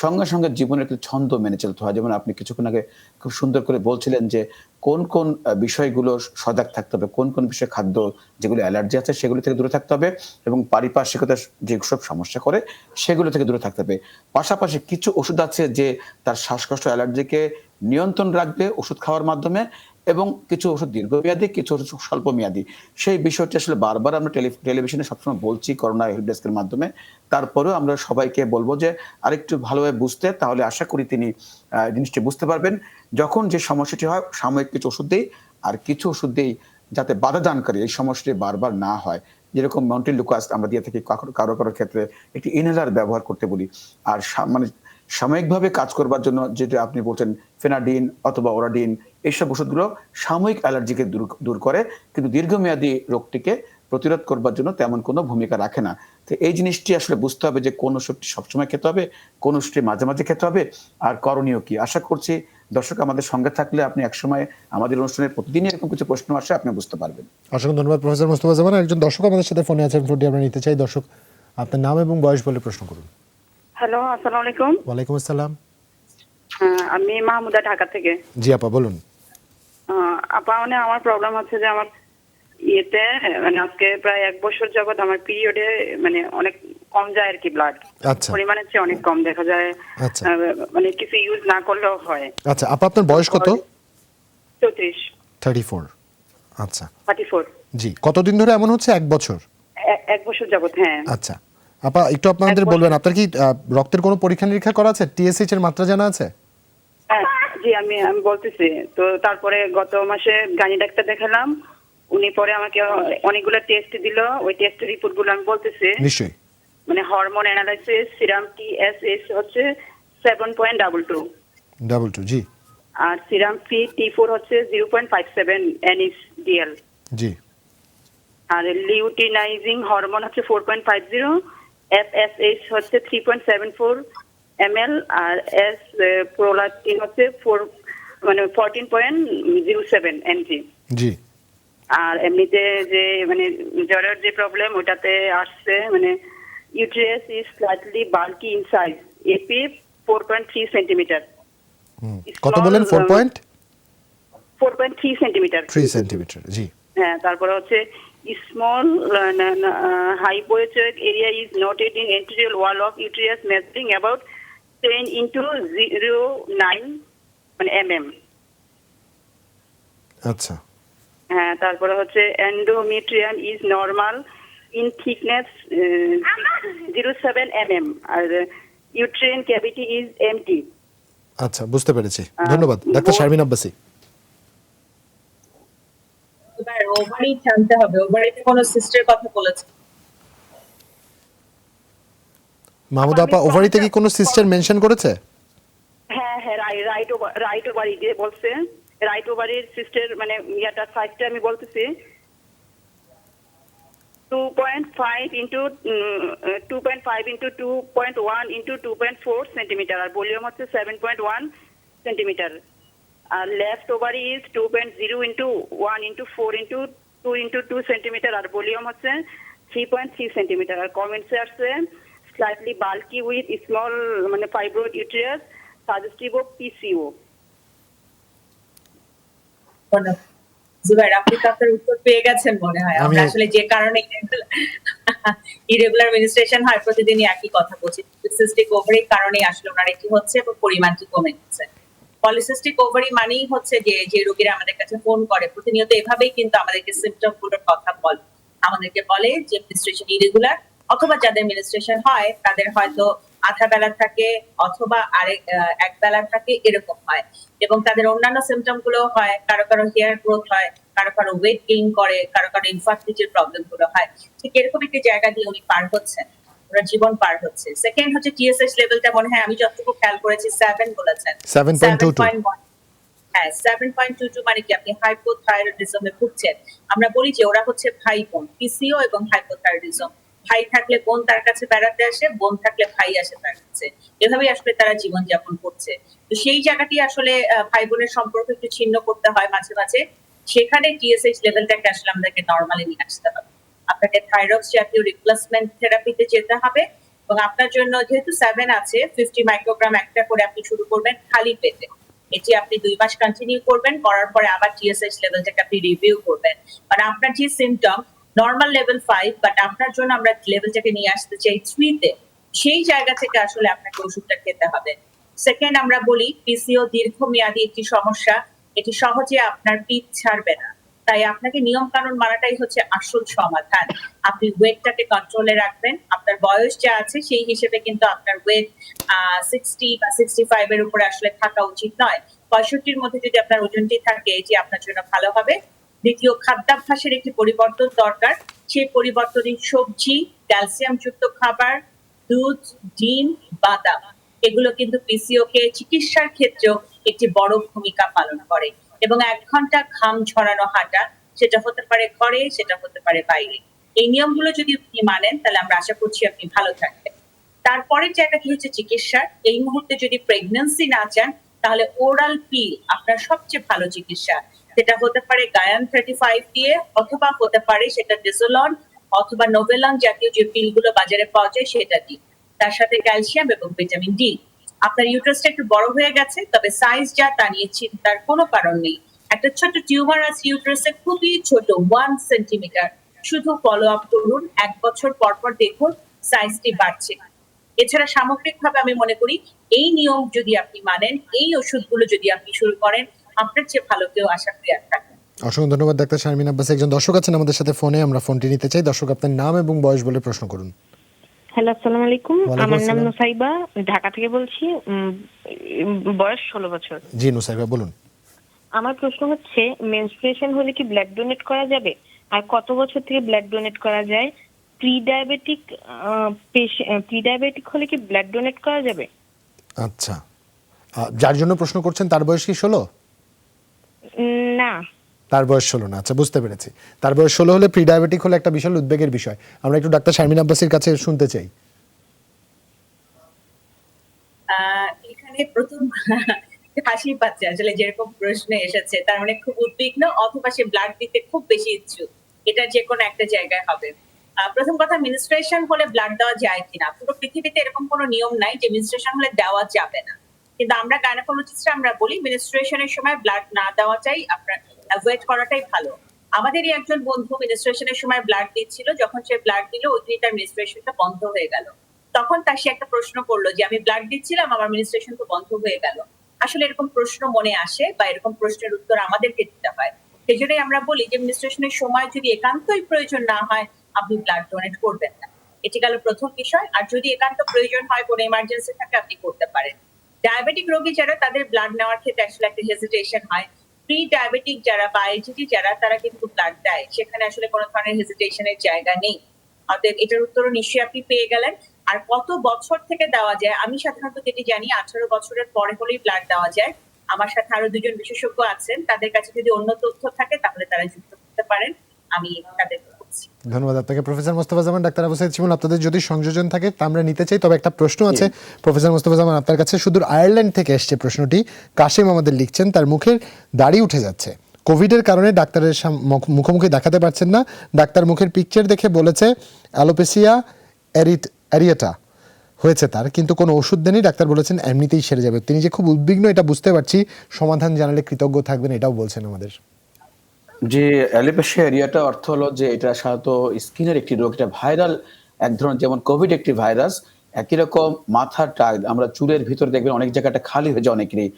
সঙ্গে সঙ্গে জীবনের একটি ছন্দ মেনে চলতে হয়। যেমন আপনি কিছুক্ষণ আগে খুব সুন্দর করে বলছিলেন যে কোন কোন বিষয়গুলো সজাগ থাকতে হবে, কোন কোন বিষয়ে খাদ্য যেগুলো অ্যালার্জি আছে সেগুলো থেকে দূরে থাকতে হবে, এবং পারিপার্শ্বিকতার যে সব সমস্যা করে সেগুলো থেকে দূরে থাকতে হবে। পাশাপাশি কিছু ওষুধ আছে যে তার শ্বাসকষ্ট অ্যালার্জিকে নিয়ন্ত্রণ রাখবে ওষুধ খাওয়ার মাধ্যমে, এবং কিছু ওষুধ দীর্ঘমেয়াদী, কিছু ওষুধ স্বল্প মেয়াদী। সেই বিষয়টি আসলে বারবার আমরা টেলিভিশনে সবসময় বলছি করোনা হেল্প ডেস্কের মাধ্যমে। তারপরেও আমরা সবাইকে বলবো যে আরেকটু ভালোভাবে বুঝতে, তাহলে আশা করি তিনি জিনিসটি বুঝতে পারবেন। যখন যে সমস্যাটি হয় সাময়িক কিছু ওষুধ দেই, আর কিছু ওষুধ দেই যাতে বাধা দানকারী এই সমস্যাটি বারবার না হয়। যেরকম মন্টেলুকাস আমরা দিয়ে থাকি, কারো কারো ক্ষেত্রে একটি ইনহেলার ব্যবহার করতে বলি। আর মানে সাময়িকভাবে কাজ করবার জন্য যেটা আপনি বলছেন ফেনাডিন অথবা ওরাডিন, এইসব ওষুধগুলো সাময়িক অ্যালার্জিকে দূর করে, কিন্তু দীর্ঘমেয়াদী রোগটিকে প্রতিরোধ করবার জন্য তেমন কোনো ভূমিকা রাখে না। তো এই জিনিসটি আসলে বুঝতে হবে যে কোন ওষুধটি সবসময় খেতে হবে, কোন ওষুধটি মাঝে মাঝে খেতে হবে, আর করণীয় কি। আশা করছি দর্শক আমাদের সঙ্গে থাকলে আপনি একসময় আমাদের অনুষ্ঠানে প্রতিদিনই এরকম কিছু প্রশ্ন আসে আপনি বুঝতে পারবেন। অসংখ্য ধন্যবাদ প্রফেসর মোস্তফা জামান। একজন দর্শক আমাদের সাথে ফোনে আছেন, ফোনটি আমরা নিতে চাই। দর্শক, আপনার নাম এবং বয়স বলে প্রশ্ন করুন। হ্যালো, আসসালামু আলাইকুম। ওয়ালাইকুম আসসালাম। আমি মাহমুদা, ঢাকা থেকে। জি আপা বলুন। আপা, মানে আমার প্রবলেম হচ্ছে যে আমার ইয়েতে মানে আজকে প্রায় 1 বছর যাবত আমার পিরিয়ডে মানে অনেক কম যায় আর কি, ব্লাড আচ্ছা পরিমাণের চেয়ে অনেক কম দেখা যায়। আচ্ছা মানে কিছু ইউজ না করলেও হয়। আচ্ছা আপা, আপনার বয়স কত? 34। 34। আচ্ছা 34। জি, কতদিন ধরে এমন হচ্ছে? 1 বছর? 1 বছর যাবত, হ্যাঁ। আচ্ছা আপা, একটু আপনাদের বলবেন, আপনার কি রক্তের কোনো পরীক্ষা নিরীক্ষা করা আছে? টিএসএইচ এর মাত্রা জানা আছে? জি, আমি বলতেছি তো। তারপরে গত মাসে গানি ডাক্তার দেখালাম, উনি পরে আমাকে অনেকগুলো টেস্ট দিল। ওই টেস্টের রিপোর্ট গুলো আমি বলতেছি। নিশ্চয়ই। মানে হরমোন অ্যানালাইসিস, সিরাম টিএসএইচ হচ্ছে 7.22 জি। আর সিরাম ফি T4 হচ্ছে 0.57 NSDL জি। আর লিউটিনাইজিং হরমোন হচ্ছে 4.50, FSH হচ্ছে 3.74 ml, আর প্রোলাক্টিন হচ্ছে মানে 14.07 এমজি। জি। আর এমনিতে যে মানে জ্বরের যে প্রবলেম ওটাতে আসছে মানে uterus is slightly bulky in size, AP 4.3 centimetre. কত বলেন? 4.3 সেন্টিমিটার। 3 সেন্টিমিটার। জি। হ্যাঁ, তারপরে হচ্ছে small hypoechoic area is noted in anterior wall of uterus measuring about 10 into 0.9 মানে mm। আচ্ছা। হ্যাঁ, তারপরে হচ্ছে endometrium is normal in thickness 0.7 mm R uterine cavity is empty। আচ্ছা, বুঝতে পেরেছি। ধন্যবাদ ডাক্তার শারমিন আব্বাসী। এবার ওভারি জানতে হবে, ওভারিতে কোনো সিস্টের কথা বলেছে? মাহমুদা আপা, ওভারিতে কি কোনো সিস্টার মেনশন করেছে? হ্যাঁ হ্যাঁ, রাইট ওভারি দিয়ে বলছে, রাইট ওভারির সিস্টের মানে ইয়াটা সাইজটা আমি বলতেছি 2.5 into 2.1 into 2.4 সেন্টিমিটার আর ভলিউম হচ্ছে 7.1 সেন্টিমিটার। আর left ovary is 2.0 into 1 into 4 into 2 into 2 centimetre আর ভলিউম হচ্ছে 3.3 সেন্টিমিটার। আর কমেন্টসে আসছে স্লাইটলি বাল্কি উইথ স্মল মানে fibroid uterus suggestive of PCO. Zubair, আপনি তো আপনার উত্তর পেয়ে গেছেন মনে হয়। আমরা আসলে যে কারণে ইরেগুলার মেনস্ট্রুয়েশন হয় প্রতিদিনই একই কথা বলছি, পলিসিস্টিক ওভারির কারণে আসলে ওনার এটি হচ্ছে এবং পরিমাণটি কমে গেছে। পলিসিস্টিক ওভারি মানেই হচ্ছে যে রোগীরা আমাদের কাছে ফোন করে প্রতিনিয়ত এভাবেই কিন্তু আমাদেরকে সিম্পটম গুলোর কথা বলে, আমাদেরকে বলে যে মেনস্ট্রুয়েশন ইরেগুলার, অথবা যাদের মেনস্ট্রুয়েশন হয় তাদের হয়তো আধা বেলা থাকে অথবা এক বেলা থাকে, এরকম হয়। এবং তাদের অন্যান্য সিমটম গুলো হয়, কারো কারো হেয়ার গ্রোথ হয়, কারো কারো ওয়েট গেইন করে, কারো কারো ইনফার্টিলিটির প্রবলেম গুলো হয়। ঠিক এরকম একটি জায়গা দিয়ে উনি পার হচ্ছেন, ওনার জীবন পার হচ্ছে। সেকেন্ড হচ্ছে টিএসএইচ লেভেলটা মনে হয় আমি যতটুকু খেয়াল করেছি 7 বলেছেন। 7.22। হ্যাঁ, 7.22 মানে কি আপনি হাইপোথাইরয়েডিজমে ভুগছেন। আমরা বলি যে ওরা হচ্ছে ভাই বোন, পিসিও এবং হাইপোথাইরয়েডিজম। ভাই থাকলে বোন তার কাছে বেড়াতে আসে, বোন থাকলে ভাই আসে তার কাছে, এভাবেই আসলে তারা জীবনযাপন করছে। তো সেই জায়গাটি আসলে ভাই বোনের সম্পর্ক একটু ছিন্ন করতে হয় মাঝে মাঝে, সেখানে টিএসএইচ লেভেলটাকে আসলে আমাদেরকে নরমালি নিয়ে আসতে হবে। আপনাকে থাইরক্স জাতীয় রিপ্লেসমেন্ট থেরাপিতে যেতে হবে এবং আপনার জন্য যেহেতু 7 আছে 50 মাইক্রোগ্রাম একটা করে আপনি শুরু করবেন খালি পেটে। এটি আপনি 2 মাস কন্টিনিউ করবেন, করার পরে আবার টিএসএইচ লেভেলটাকে আপনি রিভিউ করবেন। মানে আপনার যে সিমটম নরমাল লেভেল 5, বাট আপনার জন্য আমরা লেভেলটাকে নিয়ে আসতে চাই 3 তে, সেই জায়গা থেকে আসলে আপনাকে ওষুধটা খেতে হবে। সেকেন্ড, আমরা বলি পিসিও দীর্ঘমেয়াদী একটি সমস্যা, এটি সহজে আপনার পিঠ ছাড়বে না, তাই আপনাকে নিয়ম কানুন মানাটাই হচ্ছে আসল সমাধান। আপনি ওয়েটটাকে কন্ট্রোলে রাখবেন, আপনার বয়স যা আছে সেই হিসেবে কিন্তু আপনার ওয়েট 60 বা 65 এর উপরে আসলে থাকা উচিত নয়। 65 মধ্যে যদি আপনার ওজনটি থাকে এটি আপনার জন্য ভালো হবে। দ্বিতীয়, খাদ্যাভ্যাসের একটি পরিবর্তন দরকার। সেই পরিবর্তনে সবজি, ক্যালসিয়াম যুক্ত খাবার, দুধ, ডিম, বাদাম, এগুলো কিন্তু পিসিও কে চিকিৎসার ক্ষেত্রেও একটি বড় ভূমিকা পালন করে। এবং 1 ঘন্টা ঘাম ঝরানো হাঁটা, সেটা হতে পারে ঘরে, সেটা হতে পারে বাইরে। এই নিয়মগুলো যদি আপনি মানেন তাহলে আমরা আশা করছি আপনি ভালো থাকবেন। তারপরের জায়গাটি হচ্ছে চিকিৎসা। এই মুহূর্তে যদি প্রেগন্যান্সি না চান তাহলে ওরাল পিল আপনার সবচেয়ে ভালো চিকিৎসা। সেটা হতে পারে গায়ান 35 দিয়ে, অথবা হতে পারে সেটা ডেজোলন অথবা নোভেলন জাতীয় যে পিলগুলো বাজারে পাওয়া যায় সেটা দিয়ে, তার সাথে ক্যালসিয়াম এবং ভিটামিন ডি। আপনার ইউটারাসটা একটু বড় হয়ে গেছে, তবে সাইজ যা তা নিয়ে চিন্তার কোনো কারণ নেই। একটা ছোট টিউমার আছে ইউটারাসে, খুবই ছোট 1 সেন্টিমিটার। শুধু ফলো আপ করুন, 1 বছর পর পর দেখুন সাইজটি বাড়ছে। এছাড়া সামগ্রিকভাবে আমি মনে করি এই নিয়ম যদি আপনি মানেন, এই ওষুধগুলো যদি আপনি শুরু করেন, আপনার চেয়ে ভালো কেউ আশা করি আর থাকবে। অসংখ্য ধন্যবাদ ডাক্তার শারমিন আব্বাসী। একজন দর্শক আছেন আমাদের সাথে ফোনে, আমরা ফোনটি নিতে চাই। দর্শক, আপনার নাম এবং বয়স বলে প্রশ্ন করুন। হ্যালো, আসসালামু আলাইকুম। ওয়ালাইকুম আমার নাম আসসালাম। নুসাইবা, ঢাকা থেকে বলছি। বয়স 16 বছর। জি নুসাইবা, বলুন। আমার প্রশ্ন হচ্ছে, মেনস্ট্রুয়েশন হলে কি ব্লাড ডোনেট করা যাবে, আর কত বছর থেকে ব্লাড ডোনেট করা যায়? প্রি ডায়াবেটিক হলে কি ব্লাড ডোনেট করা যাবে? আচ্ছা, যার জন্য প্রশ্ন করছেন তার বয়স কি 16? না, তার বয়স 16 না। আচ্ছা, বুঝতে পেরেছি। তার বয়স 16 হলে প্রি ডায়াবেটিক হলে একটা বিশাল উদ্বেগের বিষয়। আমরা একটু ডাক্তার শারমিন আব্বাসীর কাছে শুনতে চাই। এখানে প্রথম হাসি পাচ্ছে আসলে যেরকম প্রশ্ন এসেছে, তার মানে খুব উদ্বিগ্ন অথবা সে ব্লাড দিতে খুব বেশি ইচ্ছুক, এটা যে কোনো একটা জায়গায় হবে। প্রথম কথা, মিনিস্ট্রেশন হলে ব্লাড দেওয়া যায় কিনা, পুরো পৃথিবীতে এরকম কোনো নিয়ম নাই যে মিনিস্ট্রেশন হলে দেওয়া যাবে না, কিন্তু আমরা গাইনোকোলজিস্টরা আমরা বলি মিনিস্ট্রেশনের সময় ব্লাড না দেওয়াটাই আপনার অ্যাভয়েড করাটাই ভালো। আমাদেরই একজন বন্ধু মিনিস্ট্রেশনের সময় ব্লাড দিচ্ছিল, যখন সে ব্লাড দিল ওই দিনই তার মিনিস্ট্রেশনটা বন্ধ হয়ে গেল। তখন তার সে একটা প্রশ্ন করলো যে আমি ব্লাড দিচ্ছিলাম, আমার মিনিস্ট্রেশন তো বন্ধ হয়ে গেল। আসলে এরকম প্রশ্ন মনে আসে বা এরকম প্রশ্নের উত্তর আমাদেরকে দিতে হয়। সেই জন্যই আমরা বলি যে মিনিস্ট্রেশনের সময় যদি একান্তই প্রয়োজন না হয় আপনি ব্লাড ডোনেট করবেন না। এটি গেল প্রথম বিষয়। আর যদি একান্ত প্রয়োজন হয়, কোনো ইমার্জেন্সি থাকে, আপনি করতে পারেন। ডায়াবেটিক রোগী যারা, তাদের ব্লাড নেওয়ার ক্ষেত্রে আসলে একটা হেজিটেশন হয়। প্রি ডায়াবেটিক যারা বা আইজিটি যারা, তারা কিন্তু ব্লাড দেয়, সেখানে আসলে কোনো ধরনের হেজিটেশনের জায়গা নেই। অতএব এটার উত্তরও নিশ্চয়ই আপনি পেয়ে গেলেন। আর কত বছর থেকে দেওয়া যায়, আমি সাধারণত যেটি জানি 18 বছরের পরে হলেই ব্লাড দেওয়া যায়। আমার সাথে আরো দুজন বিশেষজ্ঞ আছেন, তাদের কাছে যদি অন্য তথ্য থাকে তাহলে তারা যুক্ত করতে পারেন, আমি তাদের বলছি। ধন্যবাদ আপনাকে প্রফেসর মোস্তফা জামান। ডাক্তার আবু সাইদ শিমুল, আপনাদের যদি সংযোজন থাকে তা আমরা নিতে চাই, তবে একটা প্রশ্ন আছে প্রফেসর মোস্তফা জামান আপনার কাছে। সুদূর আয়ারল্যান্ড থেকে এসছে প্রশ্নটি, কাশিম আমাদের লিখছেন, তার মুখের দাড়ি উঠে যাচ্ছে, কোভিডের কারণে ডাক্তারের মুখোমুখি দেখাতে পারছেন না, ডাক্তার মুখের পিকচার দেখে বলেছে অ্যালোপেসিয়া অ্যারিয়েটা হয়েছে তার, কিন্তু কোনো ওষুধ দেনই, ডাক্তার বলেছেন এমনিতেই সেরে যাবে। তিনি যে খুব উদ্বিগ্ন এটা বুঝতে পারছি, সমাধান জানালে কৃতজ্ঞ থাকবেন এটাও বলছেন আমাদের। যে অ্যালোপেশিয়া এরিয়াটা অর্থ হলো যে এটা সাধারণত স্কিনের একটি রোগ, এটা ভাইরাল এক ধরনের, যেমন কোভিড একটি ভাইরাস, একই রকম মাথার টাক, আমরা চুলের ভিতরে দেখবেন অনেক জায়গাটা খালি হয়ে যায়, অনেকেরই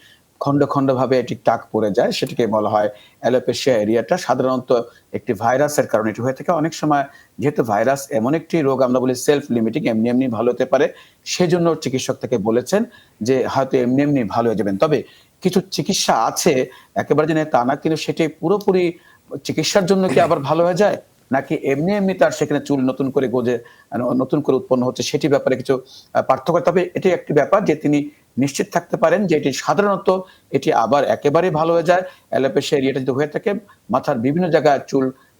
খন্ড খন্ড ভাবে এটি টাক পড়ে যায়, সেটাকে বলা হয় অ্যালোপেশিয়া এরিয়াটা। সাধারণত একটি ভাইরাসের কারণে এটি হয়ে থাকে। অনেক সময় যেহেতু ভাইরাস এমন একটি রোগ, আমরা বলি সেলফ লিমিটিং, এমনি এমনি ভালো হতে পারে, সেজন্য চিকিৎসক থেকে বলেছেন যে হয়তো এমনি এমনি ভালো হয়ে যাবেন। তবে কিছু চিকিৎসা আছে একেবারে যে তা না, কিন্তু সেটি পুরোপুরি চিকিৎসার জন্য কি আবার ভালো হয়ে যায়, নাকি এমনি এমনি তার সেখানে চুল নতুন করে গজে নতুন করে উৎপন্ন হচ্ছে, সেটি ব্যাপারে কিছু পার্থক্য। তবে এটি একটি ব্যাপার যে তিনি নিশ্চিত থাকতে পারেন যে এটি সাধারণত এটি আবার একেবারে ভালো হয়ে যায়। অ্যালোপেশিয়া এরিয়াটা যদি হয়ে থাকে, মাথার বিভিন্ন জায়গায়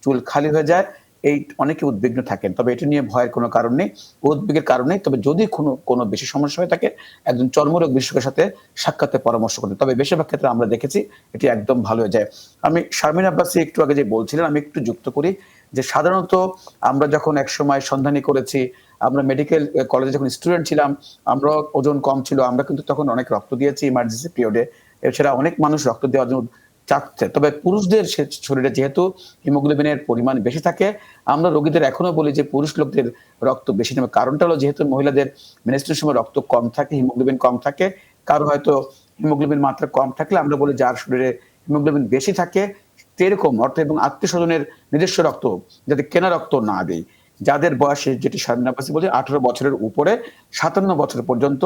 চুল খালি হয়ে যায়, এই অনেকে উদ্বিগ্ন থাকেন, তবে এটি নিয়ে ভয়ের কোনো কারণ নেই, উদ্বেগের কারণ নেই। তবে যদি কোনো বেশি সমস্যা হয়ে থাকে, একজন চর্মরোগ বিশেষজ্ঞের সাথে সাক্ষাতে পরামর্শ করতে। তবে বেশিরভাগ ক্ষেত্রে আমরা দেখেছি এটি একদম ভালো হয়ে যায়। আমি শারমিন আব্বাসী একটু আগে যে বলছিলেন, আমি একটু যুক্ত করি যে সাধারণত আমরা যখন একসময় সন্ধানী করেছি, আমরা মেডিকেল কলেজে যখন স্টুডেন্ট ছিলাম, আমরা ওজন কম ছিল, আমরা কিন্তু তখন অনেক রক্ত দিয়েছি ইমার্জেন্সি পিরিয়ডে। এছাড়া অনেক মানুষ রক্ত দেওয়ার জন্য চাচ্ছে। তবে পুরুষদের শরীরে যেহেতু হিমোগ্লোবিনের পরিমাণ বেশি থাকে, আমরা রোগীদের এখনো বলি যে পুরুষ লোকদের রক্ত বেশি নেবে। কারণটা হলো যেহেতু মহিলাদের মেনস্ট্রুয়েশনের সময় রক্ত কম থাকে, হিমোগ্লোবিন কম থাকে, কারো হয়তো হিমোগ্লোবিন মাত্রা কম থাকলে আমরা বলি যার শরীরে হিমোগ্লোবিন বেশি থাকে, এরকম অর্থ এবং আত্মীয় স্বজনের নিজস্ব রক্ত যাতে কেনা রক্ত না দেয়। যাদের বয়সে, যেটি শারমিন আব্বাসী বলছে, 18 বছরের উপরে 57 বছর পর্যন্ত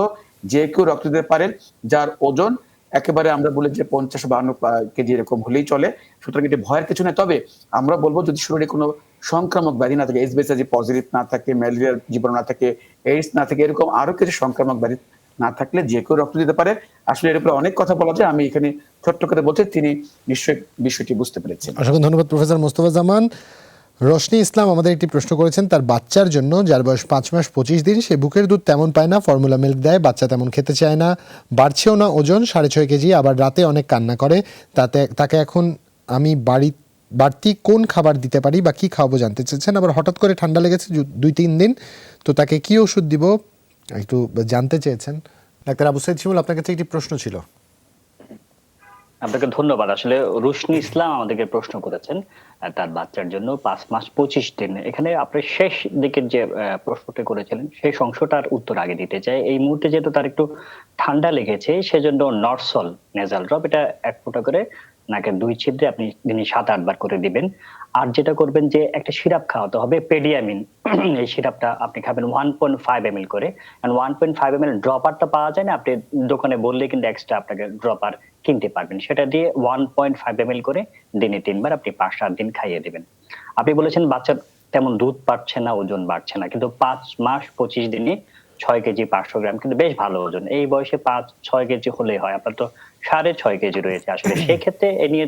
যে কেউ রক্ত দিতে পারেন, যার ওজন একেবারে আমরা বলি যে 50-52 কেজি এরকম হলেই চলে। সুতরাং এটি ভয়ের কিছু নেই। তবে আমরা বলবো যদি শরীরে কোনো সংক্রামক ব্যাধি না থাকে, এইচবিএসজি পজিটিভ না থাকে, ম্যালেরিয়ার জীবাণু না থাকে, এইডস না থাকে, এরকম আরো কিছু সংক্রামক ব্যাধি না থাকলে যে কেউ রক্ত দিতে পারে। আসলে এর উপরে অনেক কথা বলা যায়, আমি এখানে ছোট্ট করে বলছি, তিনি নিশ্চয়ই বিষয়টি বুঝতে পেরেছেন। অসংখ্য ধন্যবাদ প্রফেসর মোস্তফা জামান। রোশনি ইসলাম আমাদের একটি প্রশ্ন করেছেন, তার বাচ্চার জন্য, যার বয়স 5 মাস 25 দিন, সে বুকের দুধ তেমন পায় না, ফর্মুলা মিল্ক দেয়, বাচ্চা তেমন খেতে চায় না, বাড়ছেও না ওজন, 6.5 কেজি, আবার রাতে অনেক কান্না করে। তাকে এখন আমি বাড়তি কোন খাবার দিতে পারি বা কি খাওয়াবো জানতে চেয়েছেন। আবার হঠাৎ করে ঠান্ডা লেগেছে 2-3 দিন, তো তাকে কি ওষুধ দিব একটু জানতে চেয়েছেন। ডাক্তার আবু সাইদ শিমুল, আপনার কাছে একটি প্রশ্ন ছিল। আপনাকে ধন্যবাদ। আসলে রোশনি ইসলাম আমাদেরকে প্রশ্ন করেছেন তার বাচ্চার জন্য 5 মাস 25 দিন। এখানে আপনি শেষ দিকের যে প্রশ্নটা করেছিলেন সেই অংশটার উত্তর আগে দিতে চাই। এই মুহূর্তে যেহেতু তার একটু ঠান্ডা লেগেছে, সেজন্য নরসল নেজাল ড্রপ, এটা 1 ফোঁটা করে নাকের 2 ছিদ্রে আপনি দিনে 7-8 বার করে দিবেন। আর যেটা করবেন যে একটা সিরাপ খাওয়াতে হবে, পেডিয়ামিন। এই সিরাপটা আপনি খাবেন 1.5 ml করে। 1.5 ml ড্রপারটা পাওয়া যায় না, আপনি দোকানে বললে কিন্তু এক্সট্রা আপনাকে ড্রপার কিনতে পারবেন। সেটা দিয়ে 1.5 ml করে দিনে 3 বার আপনি 5-7 দিন খাইয়ে দিবেন। আপনি বলেছেন বাচ্চার তেমন দুধ পাচ্ছে না, ওজন বাড়ছে না, কিন্তু 5 মাস 25 দিনে 6 কেজি 500 গ্রাম, কিন্তু বেশ ভালো ওজন। এই বয়সে 5-6 কেজি হলেই হয়, আপনার তো 6.5 কেজি রয়েছে। আসলে সেক্ষেত্রে এ নিয়ে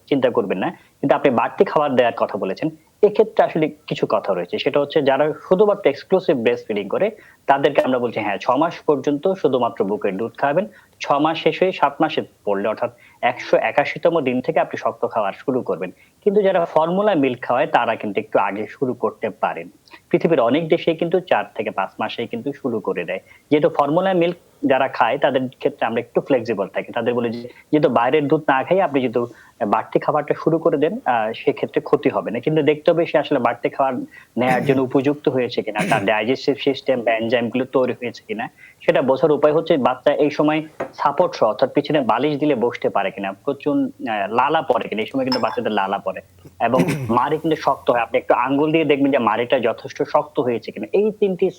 চিন্তা করবেন না, কিন্তু আপনি বাড়তি খাবার দেওয়ার কথা বলেছেন, এক্ষেত্রে আসলে কিছু কথা রয়েছে, সেটা হচ্ছে যারা শুধুমাত্র এক্সক্লুসিভ ব্রেস্ট ফিডিং করে তাদেরকে আমরা বলছি হ্যাঁ 6 মাস পর্যন্ত শুধুমাত্র বুকের দুধ খাবেন। 6 মাস শেষ হয়ে 7 মাসে পড়লে অর্থাৎ 181তম দিন থেকে আপনি শক্ত খাওয়া শুরু করবেন। কিন্তু যারা ফর্মুলা মিল্ক খাওয়ায় তারা কিন্তু একটু আগে শুরু করতে পারেন। পৃথিবীর অনেক দেশে কিন্তু 4 থেকে 5 মাসে কিন্তু শুরু করে দেয়। যেহেতু ফর্মুলা মিল্ক যারা খায় তাদের ক্ষেত্রে আমরা একটু ফ্লেক্সিবল থাকি, তাদের বলি যে যেহেতু বাইরের দুধ না খাই আপনি যেহেতু বাড়তি খাবারটা শুরু করে দেন সেক্ষেত্রে ক্ষতি হবে না, কিন্তু দেখতে হবে সে আসলে বাড়তি খাবার নেওয়ার জন্য উপযুক্ত হয়েছে কিনা, তার ডাইজেস্টিভ সিস্টেম বা এনজাইম গুলো তৈরি হয়েছে কিনা সেটা বোঝার উপায় হচ্ছে বাচ্চা এই সময় সাপোর্ট সহ অর্থাৎ পিছনে বালিশ দিলে বসতে পারে কিনা, প্রচুর লালা পড়ে কিনা, এই সময় কিন্তু বাচ্চাদের লালা পড়ে এবং মাড়ি কিন্তু শক্ত হয়, আপনি একটু আঙ্গুল দিয়ে দেখবেন যে মাড়িটা যথেষ্ট শক্ত হয়েছে কিনা। এই 3টি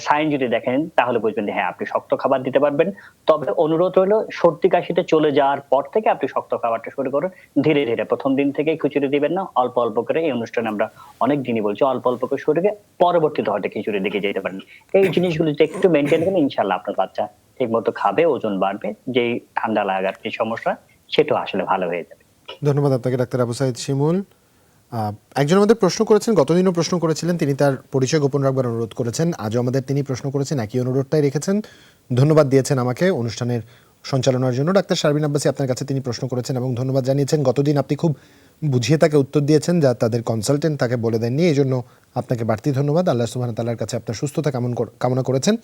সাইন যদি দেখেন তাহলে বুঝবেন যে হ্যাঁ আপনি শক্ত খাবার দিতে পারবেন। তবে অনুরোধ হলো সর্দি কাশিতে চলে যাওয়ার পর থেকে আপনি শক্ত খাবারটা শুরু করুন ধীরে ধীরে, প্রথম দিন থেকে খিচুড়ি দিবেন না, অল্প অল্প করে। এই অনুষ্ঠানে আমরা অনেক দিনই বলছি অল্প অল্প করে শুরু করে পরবর্তীতে হয়তো খিচুড়ির দিকে যেতে পারেন। এই জিনিসগুলো যদি একটু মেনটেন করেন ইনশাল্লাহ আপনার বাচ্চা ঠিক মতো খাবে, ওজন বাড়বে, যেই ঠান্ডা লাগার যে সমস্যা সেটাও আসলে ভালো হয়ে যাবে। ধন্যবাদ আপনাকে ডাক্তার আবু সাইদ শিমুল। একজন আমাদের প্রশ্ন করেছেন, গতদিনও প্রশ্ন করেছিলেন, তিনি তার পরিচয় গোপন রাখবার অনুরোধ করেছেন। আজও আমাদের তিনি প্রশ্ন করেছেন, একই অনুরোধটাই রেখেছেন, ধন্যবাদ দিয়েছেন আমাকে অনুষ্ঠানের সঞ্চালনার জন্য। ডাক্তার শারমিন আব্বাসী আপনার কাছে তিনি প্রশ্ন করেছেন এবং ধন্যবাদ জানিয়েছেন। গতদিন আপনি খুব বুঝিয়ে তাকে উত্তর দিয়েছেন, যা তাদের কনসালটেন্ট তাকে বলে দেননি, এই জন্য আপনাকে বাড়তি ধন্যবাদ। আল্লাহ সুবহানাহু ওয়া তাআলার কাছে আপনার সুস্থতা কামনা করেছেন।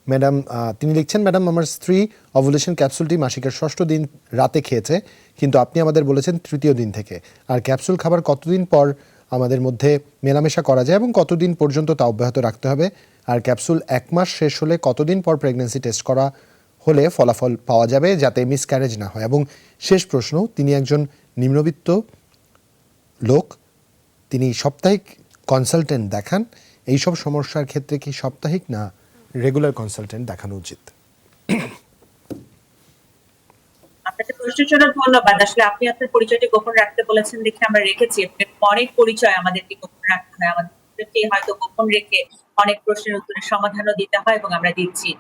ম্যাডাম তিনি লিখছেন, ম্যাডাম আমার স্ত্রী ওভুলেশন ক্যাপসুলটি মাসিকের 6ষ্ঠ দিন রাতে খেয়েছে, কিন্তু আপনি আমাদের বলেছেন 3য় দিন থেকে। আর ক্যাপসুল খাবার কতদিন পর আমাদের মধ্যে মেলামেশা করা যায় এবং কতদিন পর্যন্ত তা অব্যাহত রাখতে হবে? আর ক্যাপসুল 1 মাস শেষ হলে কতদিন পর প্রেগন্যান্সি টেস্ট করা হলে ফলাফল পাওয়া যাবে যাতে মিসক্যারেজ না হয়? এবং শেষ প্রশ্ন, তিনি একজন নিম্নবিত্ত লোক, তিনি সাপ্তাহিক কনসালটেন্ট দেখান, এইসব সমস্যার ক্ষেত্রে কি সাপ্তাহিক না রেগুলার কনসালটেন্ট দেখানো উচিত? আপনাকে প্রশ্নের জন্য ধন্যবাদ। আসলে আপনি আপনার পরিচয়টি গোপন রাখতে বলেছেন দেখে আমরা রেখেছি। অনেক পরিচয় আমাদেরকে গোপন রাখতে হয়, আমাদেরকে হয়তো গোপন রেখে অনেক প্রশ্নের উত্তরের সমাধানও দিতে হয় এবং আমরা দিচ্ছি।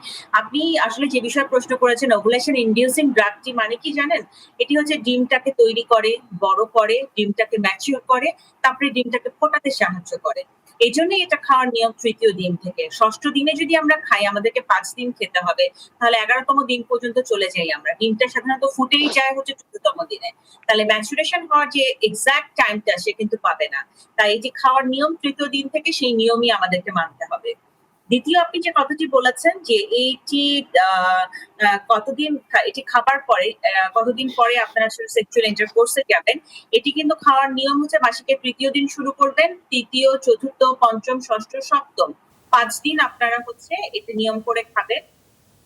আপনি আসলে যে বিষয়ে প্রশ্ন করেছেন ওভুলেশন ইনডিউসিং ড্রাগটি মানে কি জানেন? এটি হচ্ছে ডিমটাকে তৈরি করে, বড় করে, ডিমটাকে ম্যাচিউর করে, তারপরে ডিমটাকে ফোটাতে সাহায্য করে। এই জন্যই এটা খাওয়ার নিয়ম 3য় দিন থেকে। 6ষ্ঠ দিনে যদি আমরা খাই আমাদেরকে 5 দিন খেতে হবে, তাহলে 11তম দিন পর্যন্ত চলে যাই আমরা। ডিমটা সাধারণত ফুটেই যায় হচ্ছে 14তম দিনে, তাহলে ম্যাচুরেশন হওয়ার যে এক্সাক্ট টাইমটা সে কিন্তু পাবে না। তাই এটি খাওয়ার নিয়ম 3য় দিন থেকে, সেই নিয়মই আমাদেরকে মানতে হবে। দ্বিতীয়, আপনি যে কথাটি বলেছেন যে এইটি কতদিন এটি খাবার পরে কতদিন পরে আপনারা আসলে সেক্সুয়াল ইন্টারকোর্সে যাবেন, এটি কিন্তু খাওয়ার নিয়ম হচ্ছে মাসিকের 3য় দিন শুরু করবেন, 3য়, 4র্থ, 5ম, 6ষ্ঠ, 7ম 5 দিন আপনারা হচ্ছে এটি নিয়ম করে খাবেন।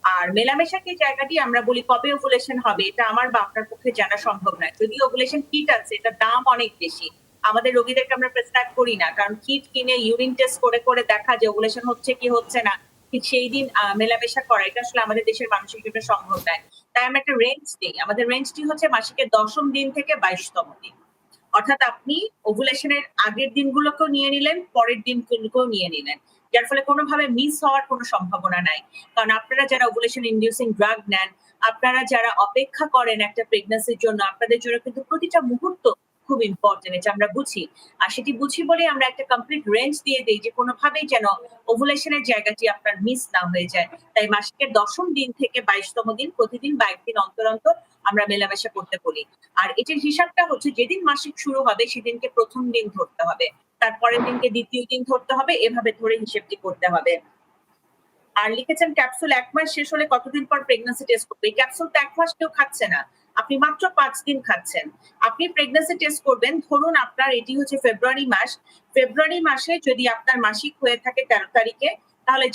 আর মেলামেশার যে জায়গাটি আমরা বলি কবে ওভুলেশন হবে, এটা আমার বা আপনার পক্ষে জানা সম্ভব নয়। যদি ওভুলেশন কিট আছে, এটার দাম অনেক বেশি, আমাদের রোগীদেরকে আমরা প্রেসক্রাইব করি না, কারণ কিট কিনে ইউরিন টেস্ট করে করে দেখা যে ওভুলেশন হচ্ছে কি হচ্ছে না, ঠিক সেই দিন মেলামেশা করা এটা আসলে আমাদের দেশের মানুষের জন্য সম্ভব নয়। তাই আমরা একটা রেঞ্জ দিই, আমাদের রেঞ্জটি হচ্ছে মাসিকের 10ম দিন থেকে 22তম দিন। অর্থাৎ আপনি ওভুলেশনের আগের দিনগুলোকেও নিয়ে নিলেন, পরের দিনগুলোকেও নিয়ে নিলেন, যার ফলে কোনোভাবে মিস হওয়ার কোনো সম্ভাবনা নাই। কারণ আপনারা যারা ওভুলেশন ইনডিউসিং ড্রাগ নেন, আপনারা যারা অপেক্ষা করেন একটা প্রেগন্যান্সির জন্য, আপনাদের জন্য কিন্তু প্রতিটা মুহূর্ত খুব ইম্পর্টেন্ট, এটা আমরা বুঝি। আর সেটি বুঝি বলে আমরা একটা কমপ্লিট রেঞ্জ দিয়ে দিই যে কোনোভাবেই যেন ওভুলেশনের জায়গাটি আপনার মিস না হয়ে যায়। তাই মাসিকের 10ম দিন থেকে 22তম দিন প্রতিদিন বা একদিন অন্তর অন্তর আমরা মেলামেশা করতে বলি। আর এটির হিসাবটা হচ্ছে যেদিন মাসিক শুরু হবে সেদিনকে প্রথম দিন ধরতে হবে, তারপরের দিনকে 2য় দিন ধরতে হবে, এভাবে ধরে হিসেবটি করতে হবে। আর লিখেছেন ক্যাপসুল 1 মাস শেষ হলে কতদিন পর প্রেগন্যান্সি টেস্ট করবে? এই ক্যাপসুল তো 1 মাস কেউ খাচ্ছে না, আপনি মাত্র 5 দিন খাচ্ছেন। আপনি প্রেগন্যান্সি টেস্ট করবেন, ধরুন আপনার এটি হচ্ছে ফেব্রুয়ারি মাস, ফেব্রুয়ারি মাসে যদি আপনার মাসিক হয়ে থাকে 13 তারিখে, তাহলে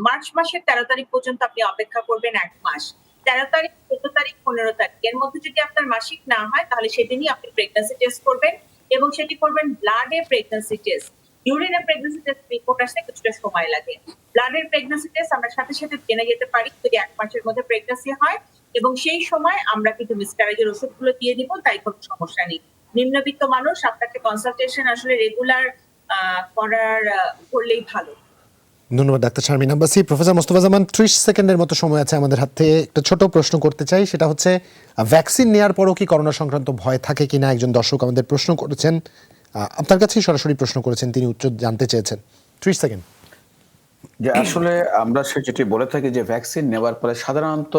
মার্চ মাসের 13 তারিখ পর্যন্ত আপনি অপেক্ষা করবেন 1 মাস। 13 তারিখ, 14 তারিখ, 15 তারিখ এর মধ্যে যদি আপনার মাসিক না হয় তাহলে সেদিনই আপনি প্রেগন্যান্সি টেস্ট করবেন এবং সেটি করবেন ব্লাডে প্রেগন্যান্সি টেস্ট। ইউরিনে প্রেগন্যান্সি টেস্ট রিপোর্ট আসতে কিছুটা সময় লাগে। ব্লাডের প্রেগন্যান্সি টেস্ট আমরা সাথে সাথে জেনে যেতে পারি যদি 1 মাসের মধ্যে প্রেগন্যান্সি হয়, এবং সেই সময় আমরা কিন্তু মিসক্যারেজের ওষুধগুলো দিয়ে দিব, তাই কোনো সমস্যা নেই। নিম্নবিত্ত মানুষ, আপনাকে কনসালটেশন আসলে রেগুলার করলেই ভালো। ধন্যবাদ ডাক্তার শারমিন আব্বাসী। প্রফেসর মোস্তফা জামান, 30 সেকেন্ডের মতো সময় আছে আমাদের হাতে, একটা ছোট প্রশ্ন করতে চাই, সেটা হচ্ছে ভ্যাকসিন নেওয়ার পরও কি করোনা সংক্রান্ত ভয় থাকে কিনা? একজন দর্শক আমাদের প্রশ্ন করেছেন, আপনার কাছেই সরাসরি প্রশ্ন করেছেন, তিনি উত্তর জানতে চেয়েছেন। 30 সেকেন্ড। যে আসলে আমরা যেটি বলে থাকি যে ভ্যাকসিন নেওয়ার পরে সাধারণত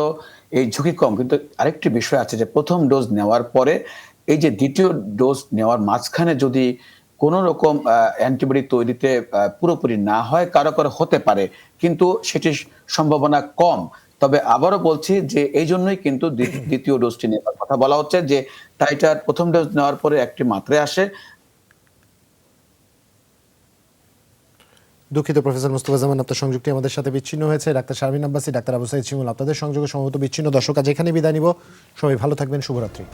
এই ঝুঁকি কম, কিন্তু আরেকটি বিষয় আছে যে প্রথম ডোজ নেওয়ার পরে এই যে দ্বিতীয় ডোজ নেওয়ার মাঝখানে যদি কোনো রকম অ্যান্টিবডি তৈরিতে পুরোপুরি না হয়, কারো কারো হতে পারে, কিন্তু সেটির সম্ভাবনা কম। তবে আবারও বলছি যে এই জন্যই কিন্তু দ্বিতীয় ডোজটি নেওয়ার কথা বলা হচ্ছে, যে টাইটার প্রথম ডোজ নেওয়ার পরে একটি মাত্রায় আসে। দুঃখিত প্রফেসর মোস্তফা জামান, আপনার সংযুক্তি আমাদের সাথে বিচ্ছিন্ন হয়েছে। ডাক্তার শারমিন আব্বাসী, ডাক্তার আবু সাইদ শিমুল, আপনাদের সংযোগে সম্ভবত বিচ্ছিন্ন। দর্শক আজ এখানে বিদায় নিব। সবাই ভালো থাকবেন, শুভরাত্রি।